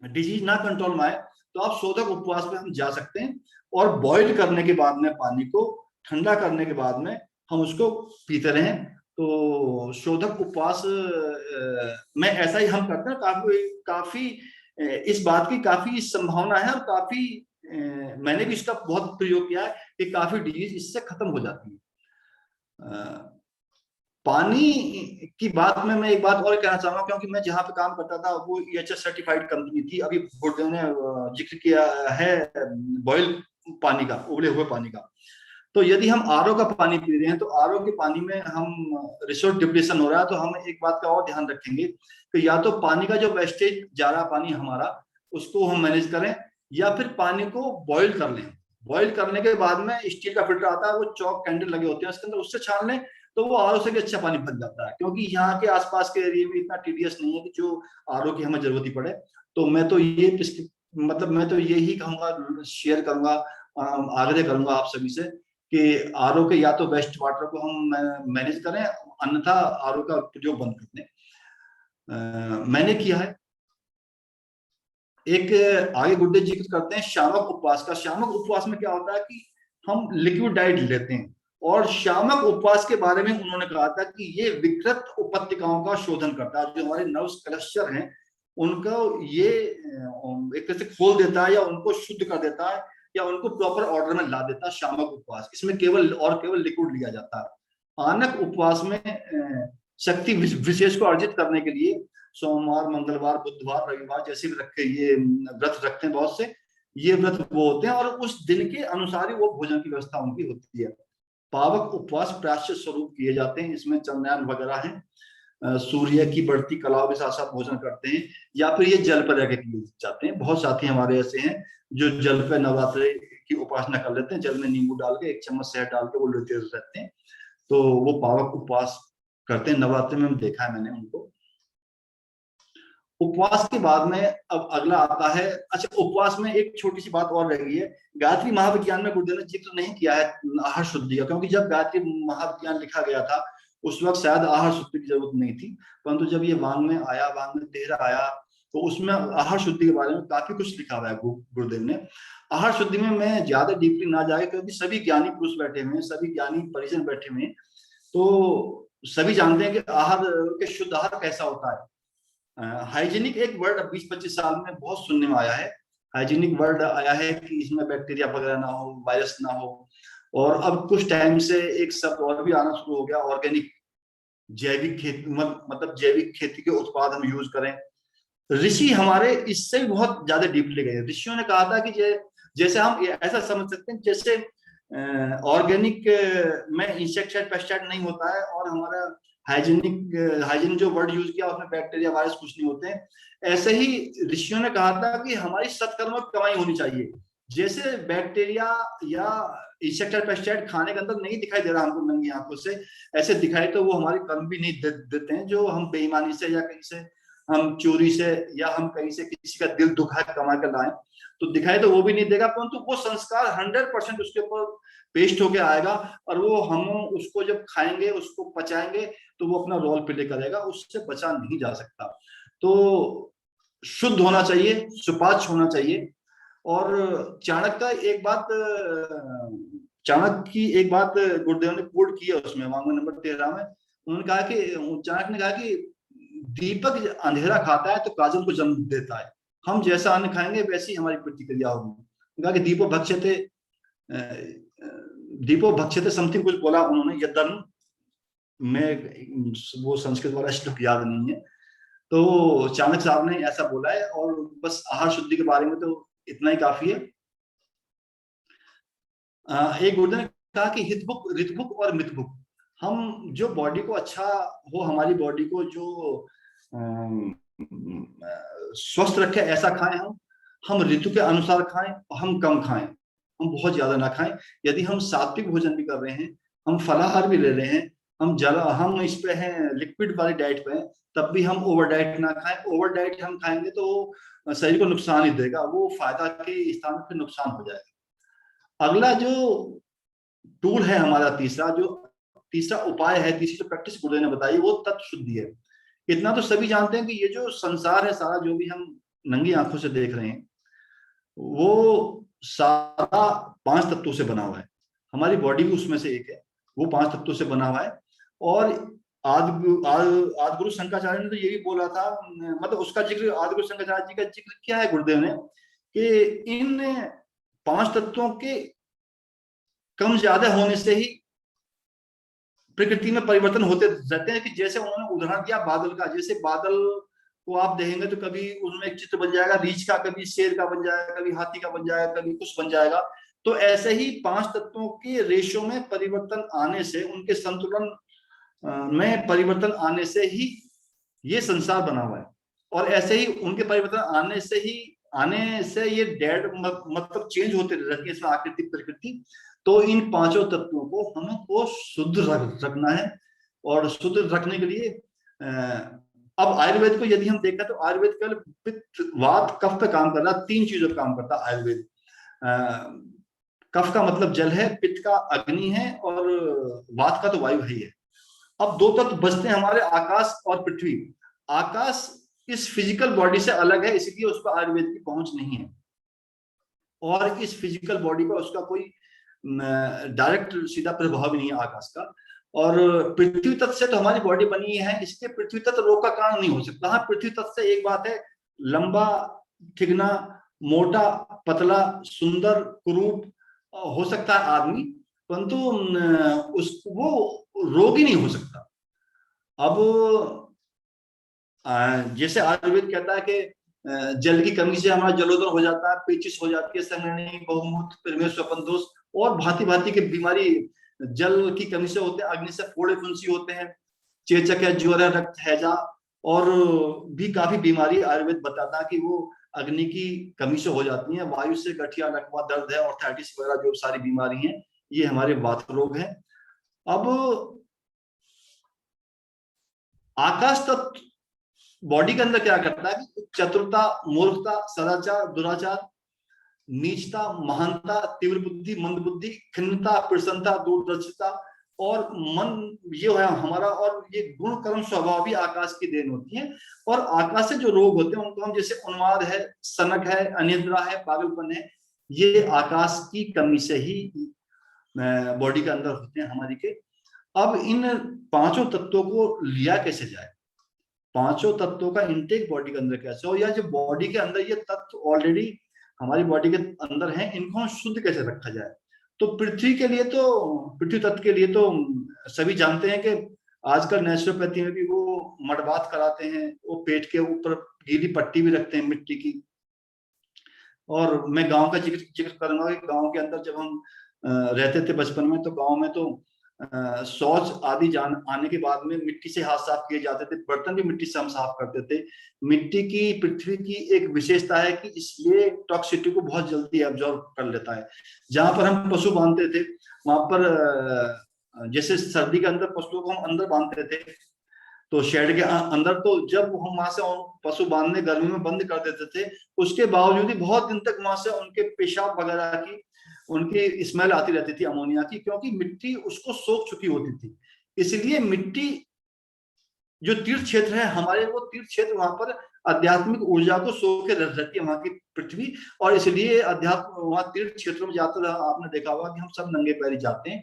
S2: डिजीज ना कंट्रोल में आए तो आप शोधक उपवास में हम जा सकते हैं, और बॉईल करने के बाद में पानी को ठंडा करने के बाद में हम उसको पीते रहें। तो शोधक उपवास में ऐसा ही हम करते हैं। काफी इस बात की काफी संभावना है, और काफी मैंने भी इसका बहुत प्रयोग किया है कि काफी डिजीज इससे खत्म हो जाती है। पानी की बात में मैं एक बात और कहना चाहूंगा, क्योंकि मैं जहां पे काम करता था वो EHS सर्टिफाइड कंपनी थी। अभी गुरुदेव ने जिक्र किया है बॉयल पानी का, उबले हुए पानी का। तो यदि हम RO का पानी पी रहे हैं, तो RO के पानी में हम रिसोर्स डिप्लीशन हो रहा है, तो हम एक बात का और ध्यान रखेंगे कि या तो पानी का जो वेस्टेज जा रहा पानी हमारा, उसको हम मैनेज करें, या फिर पानी को बॉईल कर लें। बॉईल करने के बाद में स्टील का फिल्टर आता है, वो चौक कैंडल लगे होते हैं उसके अंदर, उससे छान लें, तो वो RO से भी अच्छा पानी बन जाता है। क्योंकि यहाँ के आसपास के एरिया में इतना TDS नहीं है कि जो RO की हमें जरूरत ही पड़े। तो मैं तो ये मतलब मैं तो यही कहूंगा, शेयर करूंगा, आग्रह करूंगा आप सभी से कि RO के या तो वेस्ट वाटर को हम मैनेज करें, अन्यथा RO का उपयोग बंद कर दें। मैंने किया है। एक आगे गुरुदेव जी करते हैं शामक उपवास का। शामक उपवास में क्या होता है कि हम लिक्विड डाइट लेते हैं, और शामक उपवास के बारे में उन्होंने कहा था कि ये विकृत उपत्यकाओं का शोधन करता है, जो हमारे नर्व्स क्लस्टर हैं उनको ये एक तरह से खोल देता है, या उनको शुद्ध कर देता है, या उनको प्रॉपर ऑर्डर में ला देता है। शामक उपवास, इसमें केवल लिक्विड लिया जाता है। आनक उपवास में शक्ति विशेष को अर्जित करने के लिए सोमवार, मंगलवार, बुधवार, रविवार जैसे भी रखे ये व्रत रखते हैं बहुत से, ये व्रत वो होते हैं, और उस दिन के अनुसार ही वो भोजन की व्यवस्था उनकी होती है। पावक उपवास प्रायश्चित स्वरूप किए जाते हैं, इसमें चंद्रयान वगैरह है, सूर्य की बढ़ती कलाओं के साथ साथ भोजन करते हैं, या फिर ये जल पर रह के किए जाते हैं। बहुत साथी हमारे ऐसे हैं जो जल पे नवरात्रि की उपासना कर लेते हैं, जल में नींबू डाल के 1 चम्मच शहद डाल के वो लेते रहते हैं, तो वो पावक उपवास करते हैं। नवरात्रि में देखा है मैंने उनको। उपवास के बाद में अब अगला आता है, अच्छा उपवास में एक छोटी सी बात और रह गई है। गायत्री महाविज्ञान में गुरुदेव ने जिक्र नहीं किया है आहार शुद्धि का, क्योंकि जब गायत्री महाविज्ञान लिखा गया था उस वक्त शायद आहार शुद्धि की जरूरत नहीं थी, परंतु जब ये वांग में आया, वांग में तेहरा आया, तो उसमें आहार शुद्धि के बारे में काफी कुछ लिखा हुआ है गुरुदेव ने। आहार शुद्धि में मैं ज्यादा डीपली ना जाए, क्योंकि सभी ज्ञानी पुरुष बैठे हुए हैं, सभी ज्ञानी परिजन बैठे हुए हैं, तो सभी जानते हैं कि आहार के शुद्ध आहार कैसा होता है। हाइजीनिक एक वर्ड 20-25 साल में बहुत सुनने में आया है। हाइजीनिक वर्ड आया है कि इसमें बैक्टीरिया वगैरह ना हो, वायरस ना हो, और अब कुछ टाइम से एक शब्द और भी आना शुरू हो गया, ऑर्गेनिक, जैविक खेती, मतलब जैविक खेती के उत्पाद हम यूज करें। ऋषि हमारे इससे भी बहुत ज्यादा डीपली गए। ऋषियों ने कहा था कि जैसे हम ऐसा समझ सकते हैं जैसे ऑर्गेनिक में इंसेक्टिसाइड पेस्टिसाइड नहीं होता है, और हमारा हाइजीन जो वर्ड यूज किया उसमें बैक्टीरिया वायरस कुछ नहीं होते हैं, ऐसे ही ऋषियों ने कहा था कि हमारी सत्कर्मों की कमाई होनी चाहिए। जैसे बैक्टीरिया या इंसेक्टिसाइड पेस्टिसाइड खाने के अंदर नहीं दिखाई दे रहा हमको नंगी आंखों से, ऐसे दिखाई तो वो हमारी कर्म भी नहीं देते हैं, जो हम बेईमानी से या कहीं से हम चोरी से या हम कहीं से किसी का दिल दुखा कमा कर लाएं तो दिखाई तो वो भी नहीं देगा, परंतु वो संस्कार 100% उसके ऊपर पेस्ट होके आएगा, और वो हम उसको जब खाएंगे, उसको पचाएंगे, तो वो अपना रोल प्ले करेगा, उससे बचा नहीं जा सकता। तो शुद्ध होना चाहिए, सुपाच्य होना चाहिए। और चाणक्य की एक बात गुरुदेव ने कोट की है उसमें, वांग नंबर 13 में उन्होंने कहा कि चाणक्य ने कहा कि दीपक अंधेरा खाता है तो काजल को जन्म देता है, हम जैसा अन्न खाएंगे वैसी हमारी प्रतिक्रिया होगी। कहा कि दीपो भक्षते समथिंग कुछ बोला उन्होंने, यदन में वो संस्कृत वाला श्लोक याद नहीं है, तो चाणक्य साहब ने ऐसा बोला है। और बस आहार शुद्धि के बारे में तो इतना ही काफी है। एक गुरुदेव ने कहा कि हितभुक, ऋतभुक और मितभुक, हम जो बॉडी को अच्छा हो, हमारी बॉडी को जो स्वस्थ रखे ऐसा खाएं, हम ऋतु के अनुसार खाएं, हम कम खाएं, हम बहुत ज्यादा ना खाएं। यदि हम सात्विक भोजन भी कर रहे हैं, हम फलाहार भी ले रहे हैं, हम इस पे हैं लिक्विड वाली डाइट पे हैं, तब भी हम ओवर डाइट ना खाएं। ओवर डाइट हम खाएंगे तो शरीर को नुकसान ही देगा, वो फायदा के स्थान पे नुकसान हो जाएगा। अगला जो टूल है हमारा, तीसरा उपाय है, तीसरी जो प्रैक्टिस गुरुदेव ने बताई, वो तत्व शुद्धि है। इतना तो सभी जानते हैं कि ये जो संसार है सारा, जो भी हम नंगी आंखों से देख रहे हैं, वो सारा 5 तत्वों से बना हुआ है। हमारी बॉडी भी उसमें से एक है, वो 5 तत्वों से बना हुआ है। और आदि गुरु शंकराचार्य ने तो ये भी बोला था, मतलब उसका जिक्र, आदि गुरु शंकराचार्य जी का जिक्र किया है गुरुदेव ने, कि इन 5 तत्वों के कम ज्यादा होने से ही प्रकृति में परिवर्तन होते रहते हैं। कि जैसे उन्होंने उदाहरण दिया बादल का, जैसे बादल को आप देखेंगे तो कभी उसमें एक चित्र बन जाएगा रीछ का, कभी शेर का बन जाएगा, कभी हाथी का बन जाएगा, कभी कुछ बन जाएगा। तो ऐसे ही 5 तत्वों के रेशो में परिवर्तन आने से, उनके संतुलन में परिवर्तन आने से ही ये संसार बना हुआ है। और ऐसे ही उनके परिवर्तन आने से ये डेड मतलब चेंज होते रहती है इसमें आकृति प्रकृति। तो इन 5 तत्वों को हमको शुद्ध रखना है, और शुद्ध रखने के लिए अब आयुर्वेद को यदि हम देखें तो आयुर्वेद केवल पित्त वात कफ पे काम कर रहा है, 3 चीजों पे काम करता है आयुर्वेद। कफ का मतलब जल है, पित्त का अग्नि है, और वात का तो वायु ही है। अब 2 तत्व बचते हैं हमारे, आकाश और पृथ्वी। आकाश इस फिजिकल बॉडी से अलग है, इसलिए उस पर आयुर्वेद की पहुंच नहीं है, और इस फिजिकल बॉडी पर उसका कोई डायरेक्ट सीधा प्रभाव नहीं है आकाश का। और पृथ्वी तत्व से तो हमारी बॉडी बनी है, इसलिए पृथ्वी तत्व रोग का कारण नहीं हो सकता। हाँ, पृथ्वी तत्व से एक बात है, लंबा, ठिगना, मोटा, पतला, सुंदर, कुरूप हो सकता है आदमी, परंतु उस वो रोगी नहीं हो सकता। अब जैसे आयुर्वेद कहता है कि जल की कमी से हमारा जलोदर हो जाता है, पेचिश हो जाती है, संगनी, बहुमूत्र, प्रमेह, स्वपन दोष और भांति भांति की बीमारी जल की कमी से होते हैं। अग्नि से फोड़े फुंसी होते हैं, चेचक है, ज्वर है, रक्त हैजा और भी काफी बीमारी आयुर्वेद बताता है कि वो अग्नि की कमी से हो जाती है। वायु से गठिया, लकवा, दर्द है, ऑर्थराइटिस वगैरह जो सारी बीमारी हैं, ये हमारे वात रोग हैं। अब आकाश तत्व बॉडी के अंदर क्या करता है कि चतुरता, मूर्खता, सदाचार, दुराचार, नीचता, महानता, तीव्र बुद्धि, मंद बुद्धि, खिन्नता, प्रसन्नता, दूरदर्शिता और मन, ये है हमारा। और ये गुण कर्म स्वभाव भी आकाश की देन होती है। और आकाश से जो रोग होते हैं उनको हम, जैसे उन्माद है, सनक है, अनिद्रा है, पागलपन है, ये आकाश की कमी से ही बॉडी के अंदर होते हैं हमारी के। अब इन पांचों तत्वों को लिया कैसे जाए, पांचों तत्वों का इंटेक बॉडी के अंदर कैसे हो, या जो बॉडी के अंदर ये तत्व ऑलरेडी हमारी बॉडी के अंदर हैं, इनको शुद्ध कैसे रखा जाए। तो पृथ्वी के लिए तो, पृथ्वी तत्व के लिए तो सभी जानते हैं कि आजकल नेचुरोपैथी में भी वो मडबात कराते हैं, वो पेट के ऊपर गीली पट्टी भी रखते हैं मिट्टी की। और मैं गांव का जिक्र करूंगा कि गांव के अंदर जब हम रहते थे बचपन में, तो गांव में तो शौच आदि आने के बाद में मिट्टी से हाथ साफ किए जाते थे, बर्तन भी मिट्टी से हम साफ करते थे। मिट्टी की, पृथ्वी की एक विशेषता है कि ये टॉक्सिटी को बहुत जल्दी एब्जॉर्ब कर लेता है। जहां पर हम पशु बांधते थे वहां पर, जैसे सर्दी के अंदर पशुओं को हम अंदर बांधते थे तो शेड के अंदर, तो जब हम वहां से पशु बांधने गर्मी में बंद कर देते थे, उसके बावजूद ही बहुत दिन तक वहां से उनके पेशाब वगैरह की, उनकी स्मेल आती रहती थी अमोनिया की, क्योंकि मिट्टी उसको सोख चुकी होती थी। इसलिए मिट्टी जो तीर्थ क्षेत्र है हमारे, वो तीर्थ क्षेत्र वहां पर आध्यात्मिक ऊर्जा को सोखे रहती है वहां की पृथ्वी। और इसलिए अध्यात्म वहां तीर्थ क्षेत्रों में जाते आपने देखा होगा कि हम सब नंगे पैरी जाते हैं,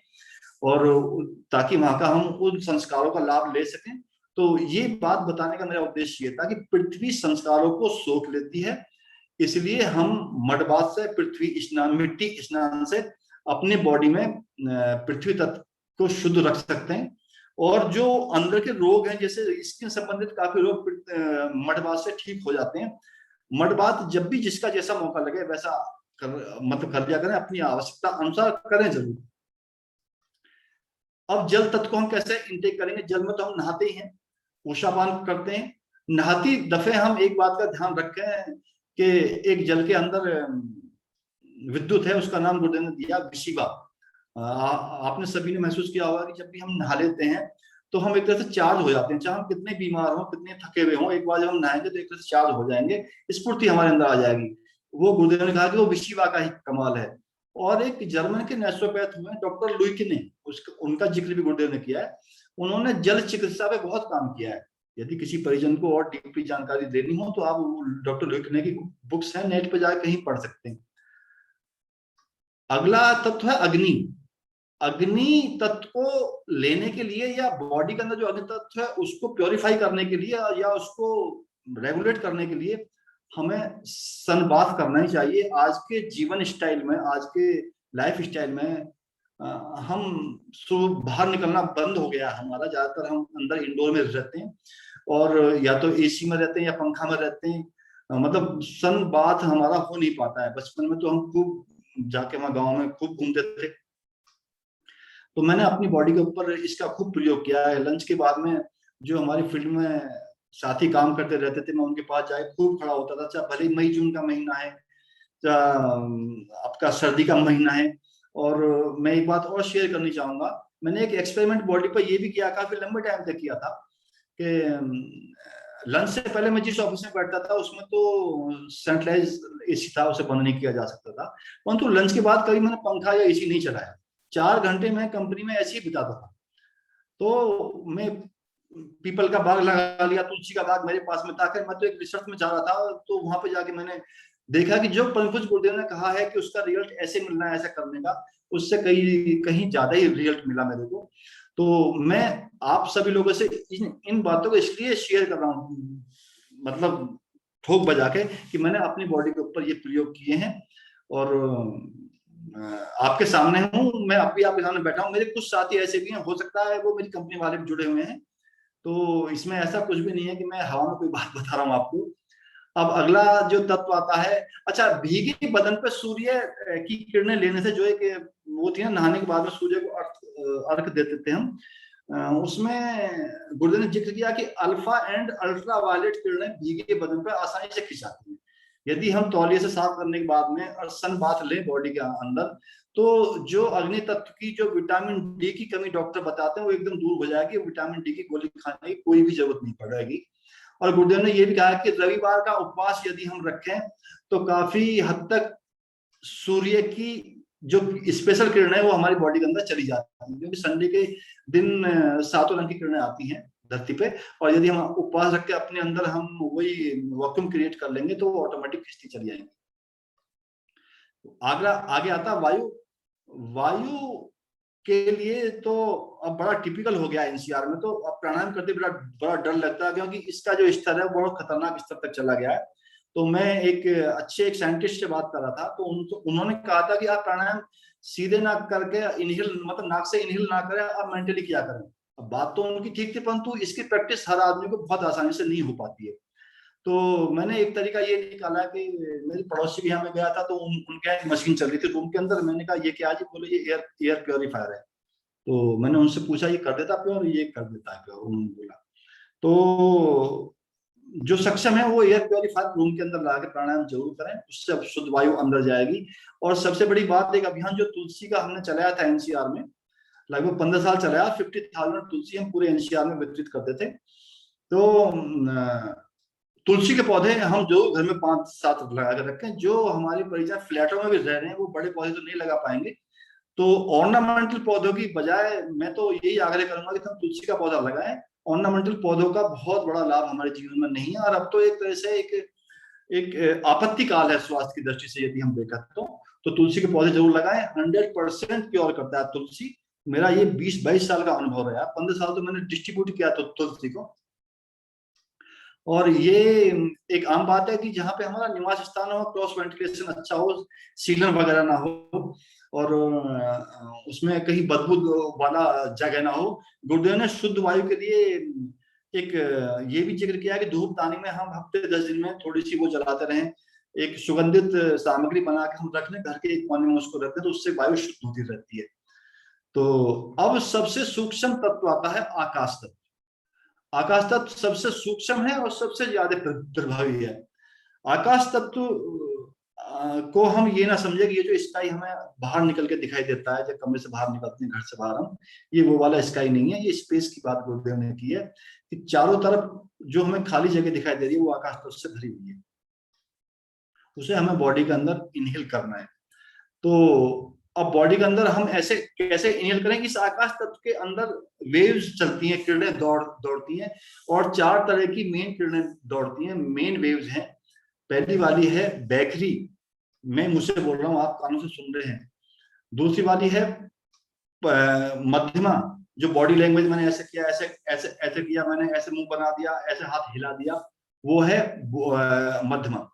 S2: और ताकि वहां का हम उन संस्कारों का लाभ ले सकें। तो ये बात बताने का मेरा उद्देश्य ये था कि पृथ्वी संस्कारों को सोख लेती है, इसलिए हम मडबात से, पृथ्वी स्नान, मिट्टी स्नान से अपने बॉडी में पृथ्वी तत्व को शुद्ध रख सकते हैं। और जो अंदर के रोग हैं, जैसे स्किन संबंधित काफी रोग मडबात से ठीक हो जाते हैं। मडबात जब भी जिसका जैसा मौका लगे वैसा मतलब कर लिया करें, अपनी आवश्यकता अनुसार करें जरूर। अब जल तत्व को हम कैसे इंटेक करेंगे? जल में तो हम नहाते ही हैं, ऊषापान करते हैं। नहाती दफे हम एक बात का ध्यान रखें कि एक जल के अंदर विद्युत है, उसका नाम गुरुदेव ने दिया विशिवा। आपने सभी ने महसूस किया होगा कि जब भी हम नहा लेते हैं तो हम एक तरह से चार्ज हो जाते हैं, चाहे हम कितने बीमार हों, कितने थके हुए हों, एक बार जब हम नहाएंगे तो एक तरह से चार्ज हो जाएंगे, स्फूर्ति हमारे अंदर आ जाएगी। वो गुरुदेव ने कहा कि वो विशिवा का ही कमाल है। और एक जर्मन के नेचुरोपैथ हुए डॉक्टर लुइक ने, उनका जिक्र भी गुरुदेव ने किया है। उन्होंने जल चिकित्सा पे बहुत काम किया है। यदि किसी परिजन को और डीपली जानकारी देनी हो तो आप डॉक्टर लुइक ने की बुक्स हैं, नेट पे जाकर कहीं पढ़ सकते हैं। अगला तत्व है अग्नि। अग्नि तत्व को लेने के लिए, या बॉडी के अंदर जो अग्नि तत्व है उसको प्योरीफाई करने के लिए या उसको रेगुलेट करने के लिए हमें सनबाथ करना ही चाहिए। आज के जीवन स्टाइल में, आज के लाइफ स्टाइल में हम बाहर निकलना बंद हो गया हमारा। ज्यादातर हम अंदर इंडोर में रहते हैं, और या तो एसी में रहते हैं या पंखा में रहते हैं, मतलब सन बाथ हमारा हो नहीं पाता है। बचपन में तो हम खूब जाके वहां गाँव में खूब घूमते थे, तो मैंने अपनी बॉडी के ऊपर इसका खूब प्रयोग किया है। लंच के बाद में जो हमारी फील्ड में साथी काम करते रहते थे, मैं उनके पास जाए खूब खड़ा होता था, चाहे भले मई जून का महीना है, आपका सर्दी का महीना है। और मैं एक बात और शेयर करनी चाहूंगा, मैंने एक एक्सपेरिमेंट बॉडी पर ये भी किया, काफी लंबे टाइम तक किया था, कि लंच से पहले मैं जिस ऑफिस में बैठता था उसमें तो सेंट्रलाइज एसी था, उसे बंद नहीं किया जा सकता था, परंतु लंच के बाद कभी मैंने पंखा या एसी नहीं चलाया। 4 घंटे मैं कंपनी में ऐसे ही बिताता था। तो मैं पीपल का बाग लगा लिया, तुलसी का बाग मेरे पास में था। मैं तो एक रिसर्च में जा रहा था, तो वहां पे जाके मैंने देखा कि जो पंकज गुरुदेव ने कहा है कि उसका रिजल्ट ऐसे मिलना है, ऐसा करने का, उससे कहीं कहीं ज्यादा ही रिजल्ट मिला मेरे को। तो मैं आप सभी लोगों से इन बातों को इसलिए शेयर कर रहा हूँ, मतलब ठोक बजा के, कि मैंने अपनी बॉडी के ऊपर ये प्रयोग किए हैं। और आपके सामने हूँ मैं, अभी आपके सामने बैठा हूँ। मेरे कुछ साथी ऐसे भी हैं, हो सकता है वो मेरी कंपनी वाले भी जुड़े हुए हैं, तो इसमें ऐसा कुछ भी नहीं है कि मैं हवा में कोई बात बता रहा हूँ आपको। अब अगला जो तत्व आता है, अच्छा, भीगे बदन पे सूर्य की किरणें लेने से जो एक वो थी ना, नहाने के बाद में सूर्य को अर्घ देते थे हम, उसमें गुरुदेव ने जिक्र किया कि अल्फा एंड अल्ट्रा वायलेट किरणें भीगे बदन पे आसानी से खिंच जाती हैं। यदि हम तौलिए से साफ करने के बाद में और सन बाथ लें बॉडी के अंदर, तो जो अग्नि तत्व की जो विटामिन डी की कमी डॉक्टर बताते हैं वो एकदम दूर हो जाएगी। विटामिन डी की गोली खाने की कोई भी जरूरत नहीं पड़ेगी। और गुरुदेव ने ये भी कहा कि रविवार का उपवास यदि हम रखें तो काफी हद तक सूर्य की जो स्पेशल किरणें वो हमारी बॉडी के अंदर चली जाती है, क्योंकि संडे के दिन सातों रंग की किरणें आती हैं धरती पे। और यदि हम उपवास रख के अपने अंदर हम वही वैक्यूम क्रिएट कर लेंगे तो ऑटोमेटिक खिंचती चली जाएंगी। आगे आता वायु। वायु के लिए तो अब बड़ा टिपिकल हो गया एनसीआर में, तो अब प्राणायाम करते बड़ा बड़ा डर लगता है, क्योंकि इसका जो स्तर है बहुत खतरनाक स्तर तक चला गया है। तो मैं एक साइंटिस्ट से बात कर रहा था, तो उन्होंने कहा था कि आप प्राणायाम सीधे ना करके इनहेल, मतलब नाक से इनहेल ना करें, आप मेंटली किया करें। अब बात तो उनकी ठीक थी, परंतु इसकी प्रैक्टिस हर आदमी को बहुत आसानी से नहीं हो पाती है। तो मैंने एक तरीका ये निकाला कि मेरी पड़ोसी भी यहाँ में गया था, तो उनके यहाँ एक मशीन चल रही थी रूम के अंदर। मैंने कहा ये क्या है जी? बोले ये एयर प्योरीफायर है। तो मैंने उनसे पूछा ये कर देता प्योर? ये कर देता है प्योर, उन्होंने बोला। तो जो सक्षम है वो एयर प्योरीफायर रूम के अंदर ला के प्राणायाम जरूर करें, उससे अब शुद्ध वायु अंदर जाएगी। और सबसे बड़ी बात, एक अभियान जो तुलसी का हमने चलाया था एनसीआर में, लगभग 15 साल चलाया, 50,000 तुलसी हम पूरे एनसीआर में वितरित करते थे। तो तुलसी के पौधे हम जो घर में 5-7 लगा कर रखें। जो हमारे परिजन फ्लैटों में भी रह रहे हैं वो बड़े पौधे तो नहीं लगा पाएंगे, तो ऑर्नामेंटल पौधों की बजाय मैं तो यही आग्रह करूंगा कि हम तुलसी का पौधा लगाएं। ऑर्नामेंटल पौधों का बहुत बड़ा लाभ हमारे जीवन में नहीं है, और अब तो एक तरह से एक आपत्ति काल है स्वास्थ्य की दृष्टि से, यदि हम देखें तो तुलसी के पौधे जरूर लगाएं। 100% क्योर करता है तुलसी। मेरा ये 20-22 साल का अनुभव रहा, 15 साल तो मैंने डिस्ट्रीब्यूट किया तुलसी को। और ये एक आम बात है कि जहाँ पे हमारा निवास स्थान हो, क्रॉस वेंटिलेशन अच्छा हो, सीलन वगैरह ना हो, और उसमें कहीं बदबू वाला जगह ना हो। गुरुदेव ने शुद्ध वायु के लिए एक ये भी जिक्र किया कि धूप दानी में हम हफ्ते 10 दिन में थोड़ी सी वो जलाते रहें, एक सुगंधित सामग्री बना के हम रख लें घर के एक कोने में, उसको रख दें तो उससे वायु शुद्ध होती रहती है। तो अब सबसे सूक्ष्म तत्व आता है आकाश तत्व। आकाश तत्व सबसे सूक्ष्म है और सबसे ज्यादा प्रभावी है। आकाश तत्व को हम ये ना समझे कि ये जो स्काई हमें बाहर निकल के दिखाई देता है, जब कमरे से बाहर निकलते हैं, घर से बाहर हम, ये वो वाला स्काई नहीं है। ये स्पेस की बात गुरुदेव ने की है कि चारों तरफ जो हमें खाली जगह दिखाई दे रही है वो आकाश तत्व से भरी हुई है, उसे हमें बॉडी के अंदर इनहेल करना है। तो अब बॉडी के अंदर हम ऐसे कैसे इनहेल करें? इस आकाश तत्व के अंदर वेव्स चलती हैं, किरणें दौड़ती हैं, और 4 तरह की मेन किरणें दौड़ती हैं, मेन वेव्स हैं। पहली वाली है बैखरी, मैं मुझसे बोल रहा हूँ, आप कानों से सुन रहे हैं। दूसरी वाली है मध्यमा, जो बॉडी लैंग्वेज मैंने ऐसे किया, ऐसे ऐसे ऐसे किया, मैंने ऐसे मुंह बना दिया, ऐसे हाथ हिला दिया, वो है मध्यमा।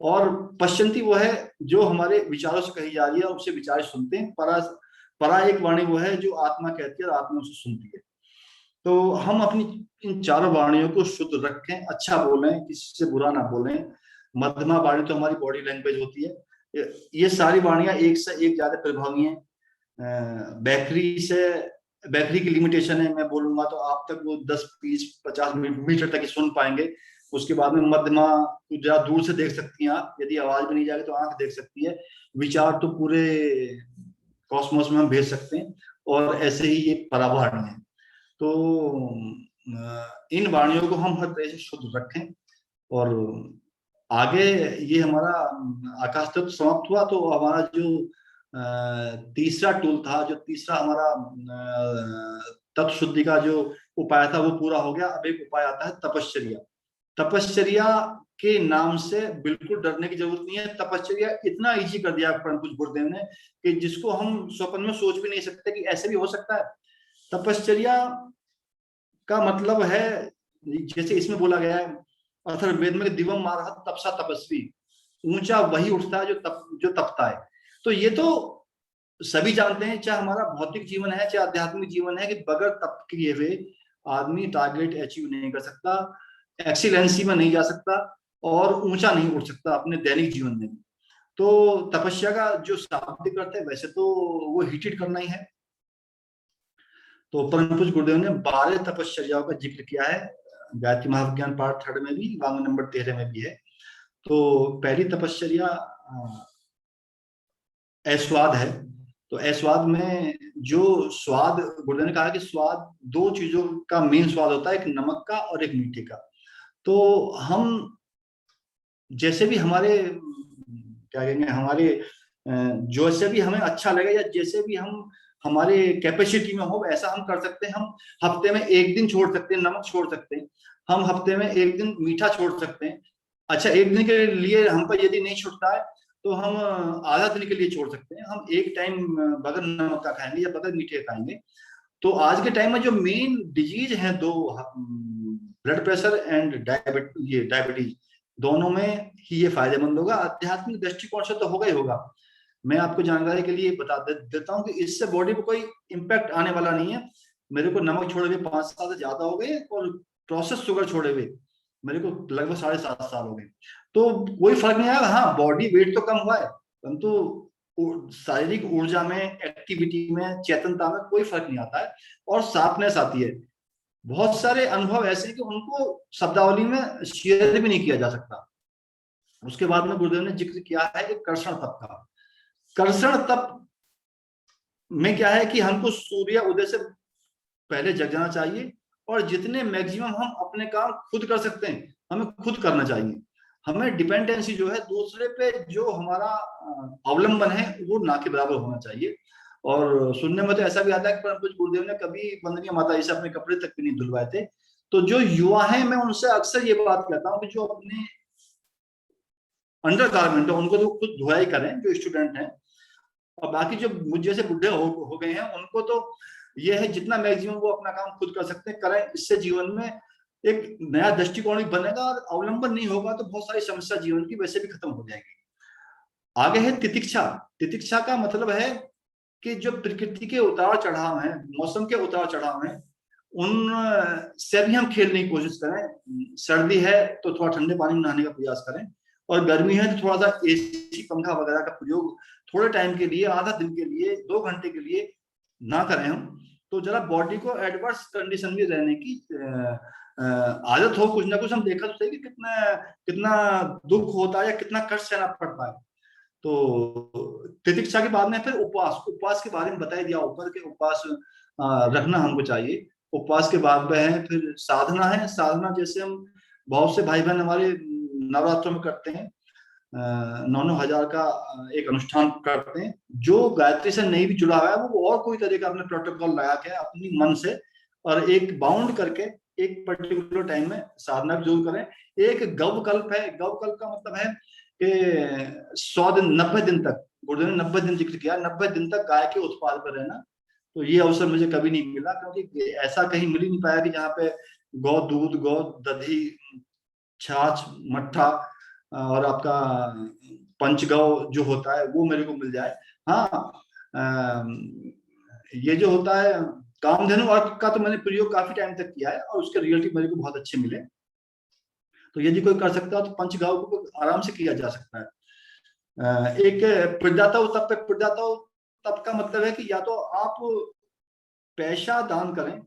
S2: और पश्चंती वो है जो हमारे विचारों से कही जा रही है, उससे विचार सुनते हैं। परा एक वाणी वो है जो आत्मा कहती है और आत्मा उसे सुनती है। तो हम अपनी इन चारों वाणियों को शुद्ध रखें, अच्छा बोलें, किसी से बुरा ना बोलें। मध्यमा वाणी तो हमारी बॉडी लैंग्वेज होती है। ये सारी वाणियां एक से एक ज्यादा प्रभावी हैं। बैटरी की लिमिटेशन है, मैं बोलूंगा तो आप तक वो 10-20-50 मीटर तक ही सुन पाएंगे। उसके बाद में मध्यमा जरा दूर से देख सकती हैं आप, यदि आवाज भी नहीं जाएगी तो आंख देख सकती है। विचार तो पूरे कॉस्मोस में हम भेज सकते हैं, और ऐसे ही ये परावाणी है। तो इन वाणियों को हम हर तरह से शुद्ध रखें। और आगे ये हमारा आकाश तत्व समाप्त हुआ, तो हमारा जो तीसरा टूल था, जो तीसरा हमारा तत्व शुद्धि का जो उपाय था वो पूरा हो गया। अब एक उपाय आता है तपश्चर्या। तपश्चर्या के नाम से बिल्कुल डरने की जरूरत नहीं है। तपश्चर्या इतना इजी कर दिया परम पूज्य गुरुदेव ने कि जिसको हम स्वप्न में सोच भी नहीं सकते कि ऐसे भी हो सकता है। तपश्चर्या का मतलब है, जैसे इसमें बोला गया है अथर्ववेद में, दिवम मारह तपसा तपस्वी, ऊंचा वही उठता है जो तपता है। तो ये तो सभी जानते हैं, चाहे हमारा भौतिक जीवन है चाहे आध्यात्मिक जीवन है, कि बगैर तप किए हुए आदमी टारगेट अचीव नहीं कर सकता, एक्सीलेंसी में नहीं जा सकता और ऊंचा नहीं उठ सकता अपने दैनिक जीवन में। तो तपस्या का जो शाब्दिक अर्थ है वैसे तो वो हिटिट करना ही है। तो परम पूज्य गुरुदेव ने 12 तपश्चर्याओं का जिक्र किया है, गायत्री महाविज्ञान पार्ट 3 में भी, वांग नंबर 13 में भी है। तो पहली तपश्चर्या ऐस्वाद है। तो ऐस्वाद में जो स्वाद, गुरुदेव ने कहा कि स्वाद दो चीजों का मेन स्वाद होता है, एक नमक का और एक मीठे का। तो हम जैसे भी हमारे क्या कहेंगे, हमारे जैसे भी हमें अच्छा लगे या जैसे भी हम हमारे कैपेसिटी में हो वैसा हम कर सकते हैं। हम हफ्ते में एक दिन छोड़ सकते हैं, नमक छोड़ सकते हैं। हम हफ्ते में एक दिन मीठा छोड़ सकते हैं। अच्छा, एक दिन के लिए हम पर यदि नहीं छूटता है तो हम आधा दिन के लिए छोड़ सकते हैं। हम एक टाइम बगैर नमक का खाएंगे या बगैर मीठे का खाएंगे। तो आज के टाइम में जो मेन डिजीज है दो, ब्लड प्रेशर एंड डायबिटीज, दोनों में ही ये फायदेमंद होगा। आध्यात्मिक दृष्टिकोण से तो होगा ही होगा। मैं आपको जानकारी के लिए बता देता हूँ कि इससे बॉडी पे कोई इम्पैक्ट आने वाला नहीं है। मेरे को नमक छोड़े हुए 5 साल से ज्यादा हो गए और प्रोसेस शुगर छोड़े हुए मेरे को लगभग 7.5 साल हो गए। तो कोई फर्क नहीं आया। हाँ, बॉडी वेट तो कम हुआ है, परंतु शारीरिक ऊर्जा में, एक्टिविटी में, चेतनता में कोई फर्क नहीं आता है और शार्पनेस आती है। बहुत सारे अनुभव ऐसे हैं कि उनको शब्दावली में शेयर भी नहीं किया जा सकता। उसके बाद में गुरुदेव ने जिक्र किया है कि कर्षण तप का। कर्षण तप में क्या है कि हमको सूर्य उदय से पहले जग जाना चाहिए और जितने मैक्सिमम हम अपने काम खुद कर सकते हैं हमें खुद करना चाहिए। हमें डिपेंडेंसी जो है दूसरे पे, जो हमारा अवलंबन है, वो ना के बराबर होना चाहिए। और सुनने में तो ऐसा भी आता है कि परम पूज्य गुरुदेव ने कभी वंदनीय माता जी से अपने कपड़े तक भी नहीं धुलवाए थे। तो जो युवा हैं, मैं उनसे अक्सर ये बात कहता हूँ कि जो अपने अंडर गारमेंट है उनको तो खुद धुलाई करें, जो स्टूडेंट हैं। और बाकी जो मुझ जैसे बुढ़े हो गए हैं उनको तो ये है जितना मैक्सिमम वो अपना काम खुद कर सकते हैं करें। इससे जीवन में एक नया दृष्टिकोण भी बनेगा और अवलंबन नहीं होगा तो बहुत सारी समस्या जीवन की वैसे भी खत्म हो जाएगी। आगे है तितिक्षा। तितिक्षा का मतलब है कि जो प्रकृति के उतार चढ़ाव हैं, मौसम के उतार चढ़ाव हैं, उन से भी हम खेलने की कोशिश करें। सर्दी है तो थोड़ा ठंडे पानी में नहाने का प्रयास करें और गर्मी है तो थोड़ा सा एसी पंखा वगैरह का प्रयोग थोड़े टाइम के लिए, आधा दिन के लिए, 2 घंटे के लिए ना करें हम। तो जरा बॉडी को एडवर्स कंडीशन में रहने की आदत हो। कुछ ना कुछ हम देखा तो सही कि कितना कितना दुख होता है या कितना कष्ट सहना पड़ता है। तो तितिक्षा के बाद में फिर उपवास। उपवास के बारे में बता दिया ऊपर के उपवास रखना हमको चाहिए। उपवास के बाद में है फिर साधना है। साधना जैसे हम बहुत से भाई बहन हमारे नवरात्रों में करते हैं, 9-9 हजार का एक अनुष्ठान करते हैं। जो गायत्री से नहीं भी जुड़ा हुआ है वो और कोई तरीका अपने प्रोटोकॉल लगा के अपनी मन से और एक बाउंड करके एक पर्टिकुलर टाइम में साधना भी जरूर करें। एक गवकल्प है। गवकल्प का मतलब है कि 100 दिन, 90 दिन तक, गुरुदेव ने 90 दिन जिक्र किया, 90 दिन तक गाय के उत्पाद पर रहना। तो ये अवसर मुझे कभी नहीं मिला, क्योंकि ऐसा कहीं मिल ही नहीं पाया कि जहाँ पे गौ दूध, गौ दधी, छाछ, मट्ठा और आपका पंचगव जो होता है वो मेरे को मिल जाए। हाँ, ये जो होता है कामधेनु अर्क का तो मैंने प्रयोग काफी टाइम तक किया है और उसके रिजल्ट मेरे को बहुत अच्छे मिले। तो यदि कोई कर सकता है तो पंचगाव को आराम से किया जा सकता है। एक प्रदाता तप। प्रदाता तप का मतलब है कि या तो आप पैसा दान करें,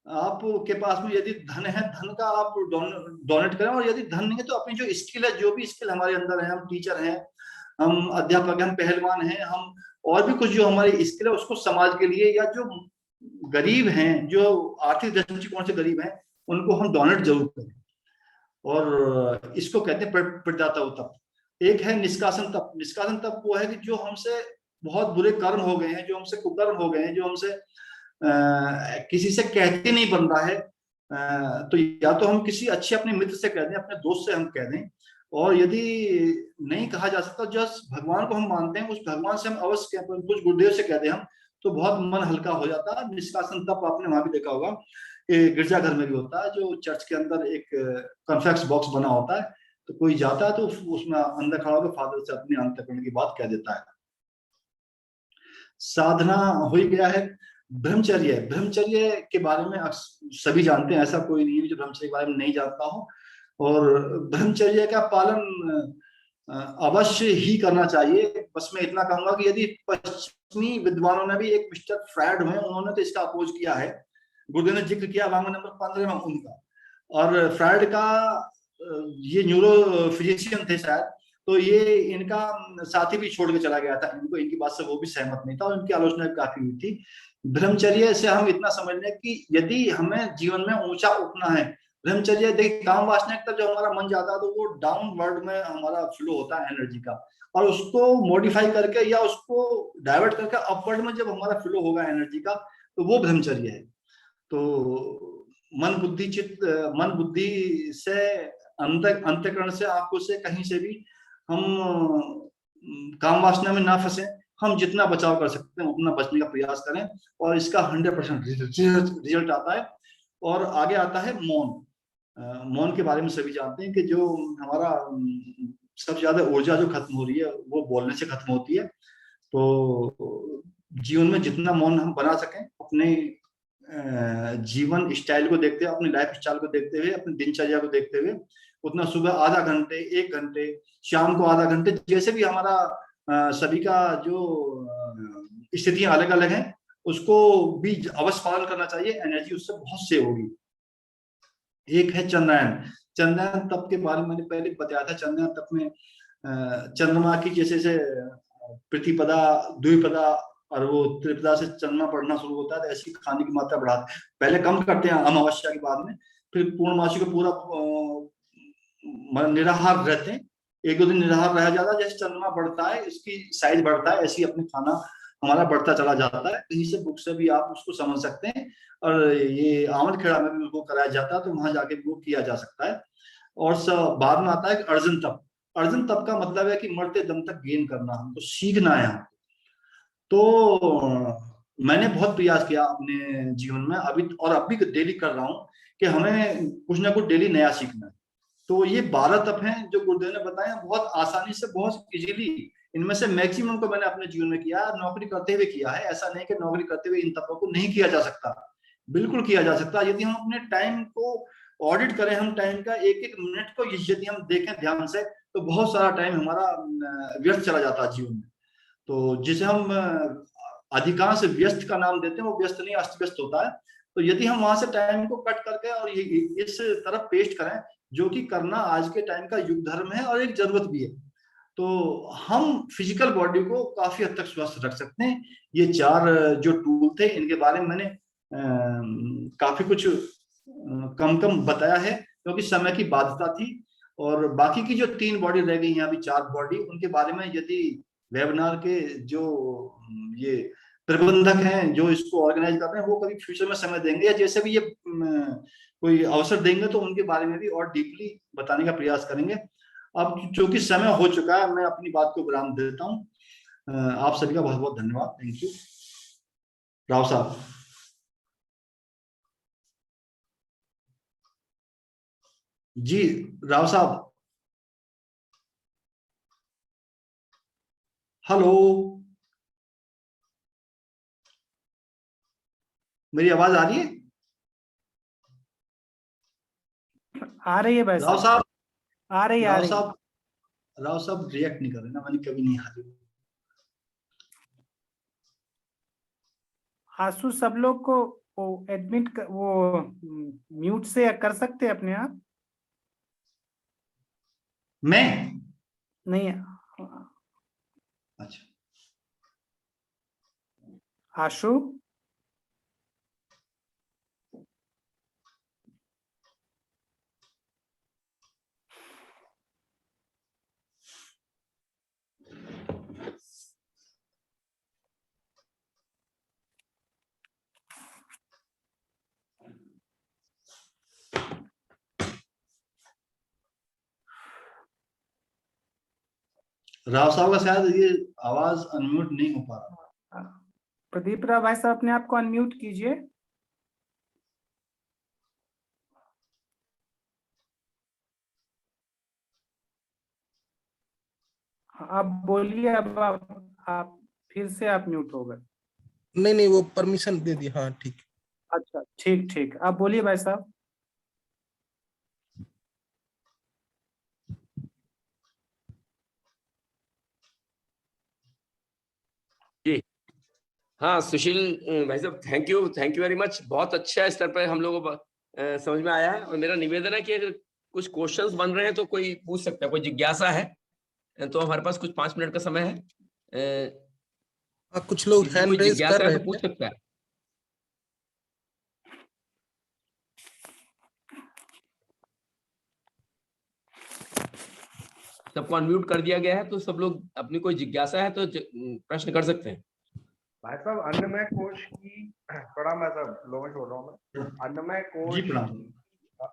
S2: आपके पास में यदि धन है धन का आप डोनेट करें, और यदि धन नहीं है तो अपनी जो स्किल है, जो भी स्किल हमारे अंदर है, हम टीचर हैं, हम अध्यापक हैं, हम पहलवान हैं, हम और भी कुछ जो हमारी स्किल है उसको समाज के लिए, या जो गरीब हैं, जो आर्थिक दृष्टिकोण से गरीब हैं, उनको हम डोनेट जरूर करें। और इसको कहते हैं प्रदाता तप। एक है निष्कासन तप। निष्कासन तप वो है कि जो हमसे बहुत बुरे कर्म हो गए हैं, जो हमसे कुकर्म हो गए हैं, जो हमसे किसी से कहते नहीं बन रहा है, तो या तो हम किसी अच्छे अपने मित्र से कह दें, अपने दोस्त से हम कह दें, और यदि नहीं कहा जा सकता, जिस भगवान को हम मानते हैं उस भगवान से हम अवश्य कुछ गुरुदेव से कह दें हम, तो बहुत मन हल्का हो जाता है। निष्कासन तप आपने वहां भी देखा होगा, गिरजाघर में भी होता है, जो चर्च के अंदर एक कॉन्फ्रेंस बॉक्स बना होता है, तो कोई जाता है तो उसमें अंदर खड़ा होकर फादर से अपनी अंतःकरण की बात कह देता है। साधना हो ही गया है। ब्रह्मचर्य, ब्रह्मचर्य के बारे में सभी जानते हैं, ऐसा कोई नहीं है जो ब्रह्मचर्य के बारे में नहीं जानता हो। और ब्रह्मचर्य का पालन अवश्य ही करना चाहिए। बस मैं इतना कहूंगा कि यदि पश्चिमी विद्वानों ने भी, एक मिस्टर फ्रायड हुए, उन्होंने तो इसका अपोज किया है, गुरुदेव ने जिक्र किया वांग नंबर 15 में उनका। और फ्रायड का ये न्यूरो फिजिशियन थे शायद, तो ये इनका साथी भी छोड़ के चला गया था इनको, इनकी बात से वो भी सहमत नहीं था और इनकी आलोचना भी काफी हुई थी। ब्रह्मचर्य से हम इतना समझ लें कि यदि हमें जीवन में ऊंचा उठना है, ब्रह्मचर्य, देखिए काम वासना की तरफ जो हमारा मन जाता है तो वो डाउनवर्ड में हमारा फ्लो होता है एनर्जी का, और उसको मॉडिफाई करके या उसको डाइवर्ट करके अपवर्ड में जब हमारा फ्लो होगा एनर्जी का, तो वो ब्रह्मचर्य है। तो मन बुद्धि चित्त, मन बुद्धि से, अंतःकरण से, आंखों से, कहीं से भी हम काम वासना में ना फंसे। हम जितना बचाव कर सकते हैं उतना बचने का प्रयास करें, और इसका 100% रिजल्ट आता है। और आगे आता है मौन। मौन के बारे में सभी जानते हैं कि जो हमारा सबसे ज्यादा ऊर्जा जो खत्म हो रही है वो बोलने से खत्म होती है। तो जीवन में जितना मौन हम बना सकें, अपने जीवन स्टाइल को देखते हुए, अपनी लाइफ स्टाइल को देखते हुए, अपनी दिनचर्या को देखते हुए, उतना सुबह आधा घंटे, 1 घंटे, शाम को आधा घंटे, जैसे भी हमारा सभी का जो स्थितियां अलग अलग हैं, उसको भी अवश्य पालन करना चाहिए। एनर्जी उससे बहुत सेव होगी। एक है चंद्रायन। चंद्रायन तप के बारे में मैंने पहले बताया था। चंद्रायन तप में चंद्रमा की जैसे से प्रतिपदा, द्विपदा और वो त्रिपदा से चंद्रमा बढ़ना शुरू होता है, तो ऐसी खाने की मात्रा बढ़ाते हैं। पहले कम करते हैं अमावस्या के बाद में, फिर पूर्णमासी को पूरा निराहार रहते हैं। 1-2 दिन निराहार रह जाता है, जैसे चंद्रमा बढ़ता है इसकी साइज बढ़ता है, ऐसे ही अपने खाना हमारा बढ़ता चला जाता है। कहीं से बुक से भी आप उसको समझ सकते हैं, और ये आमद खेड़ा में भी उसको कराया जाता है, तो वहां जाके वो किया जा सकता है। और बाद में आता है अर्जुन तप। अर्जुन तप का मतलब है कि मरते दम तक गेन करना, हमको सीखना है। तो मैंने बहुत प्रयास किया अपने जीवन में, अभी और अब भी डेली कर रहा हूँ, कि हमें कुछ ना कुछ डेली नया सीखना है। तो ये 12 तप हैं जो गुरुदेव ने बताए हैं, बहुत आसानी से, बहुत इजीली, इनमें से मैक्सिमम को मैंने अपने जीवन में किया, नौकरी करते हुए किया है। ऐसा नहीं कि नौकरी करते हुए इन तपों को नहीं किया जा सकता, बिल्कुल किया जा सकता है। यदि हम अपने टाइम को ऑडिट करें, हम टाइम का एक एक मिनट को यदि हम देखें ध्यान से, तो बहुत सारा टाइम हमारा व्यर्थ चला जाता है जीवन में। तो जिसे हम अधिकांश व्यस्त का नाम देते हैं, वो व्यस्त नहीं, अस्त व्यस्त होता है। तो यदि हम वहां से टाइम को कट करके और इस तरफ पेस्ट करें, जो कि करना आज के टाइम का युग धर्म है और एक जरूरत भी है, तो हम फिजिकल बॉडी को काफी हद तक स्वस्थ रख सकते हैं। ये 4 जो टूल थे, इनके बारे में मैंने काफी कुछ कम कम बताया है, क्योंकि समय की बाध्यता थी। और बाकी की जो 3 बॉडी रह गई हैं, अभी 4 बॉडी, उनके बारे में यदि वेबिनार के जो ये प्रबंधक हैं जो इसको ऑर्गेनाइज कर रहे हैं, वो कभी फ्यूचर में समय देंगे, या जैसे भी ये कोई अवसर देंगे, तो उनके बारे में भी और डीपली बताने का प्रयास करेंगे। अब चूंकि समय हो चुका है, मैं अपनी बात को विराम देता हूँ। आप सभी का बहुत बहुत धन्यवाद। Thank you. राव साहब। जी राव साहब, हेलो, मेरी आवाज आ रही है?
S3: आ रही है भाई
S2: राव
S3: साहब,
S2: साहब,
S3: आ रही आ
S2: राव
S3: रही।
S2: साहब, राव साहब रिएक्ट नहीं कर रहे ना, मैंने कभी नहीं हारी।
S3: आंसू सब लोग को वो एडमिट वो म्यूट से कर सकते हैं अपने आप?
S2: मैं?
S3: नहीं,
S2: अच्छा,
S3: आशु,
S2: राव साहब का शायद ये आवाज अनम्यूट नहीं हो पा रहा।
S3: प्रदीप राव भाई साहब अपने आप को अनम्यूट कीजिए। आप बोलिए, अब आप फिर से आप म्यूट हो गए।
S4: नहीं नहीं, वो परमिशन दे दी। हाँ ठीक।
S3: अच्छा, ठीक ठीक, आप बोलिए भाई साहब।
S1: जी हाँ सुशील भाई साहब, थैंक यू वेरी मच। बहुत अच्छा स्तर पर हम लोगों को समझ में आया है। और मेरा निवेदन है कि अगर कुछ क्वेश्चंस बन रहे हैं तो कोई पूछ सकता है, कोई जिज्ञासा है तो हमारे पास कुछ 5 मिनट का समय है।
S4: कुछ लोग
S1: किसी की
S4: हैंड
S1: कोई
S4: रेज
S1: जिज्ञासा
S4: कर
S1: है
S4: रहे
S1: तो पूछ
S4: थे।
S1: सकता है। सबको अनम्यूट कर दिया गया है, तो सब लोग अपनी कोई जिज्ञासा है तो प्रश्न कर सकते हैं।
S5: भाई साहब, अन्नमय कोश की प्रणाम भाई साहब, लोगों बोल रहा हूँ मैं। अन्नमय
S2: जी
S5: कोश
S2: प्रणाम।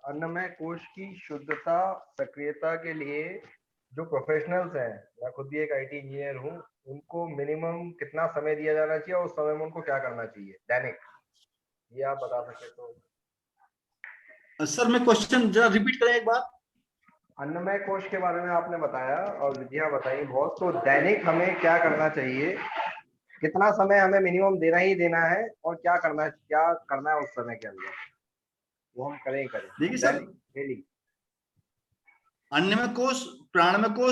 S5: अन्नमय कोश की शुद्धता सक्रियता के लिए जो प्रोफेशनल्स हैं, मैं खुद भी एक आईटी इंजीनियर हूँ, उनको मिनिमम कितना समय दिया जाना चाहिए और उस समय में उनको क्या करना चाहिए दैनिक, ये आप बता सके तो।
S2: सर मैं क्वेश्चन जरा रिपीट करें एक बार।
S5: अन्नमय कोश के बारे में आपने बताया और विधियां बताई बहुत, तो दैनिक हमें क्या करना चाहिए, कितना समय हमें मिनिमम देना ही देना है और क्या करना है उस समय के अंदर, वो हम करें ही करें
S2: देखिए सर,
S5: दैनिक डेली।
S2: अन्नमय कोश, प्राणमय कोश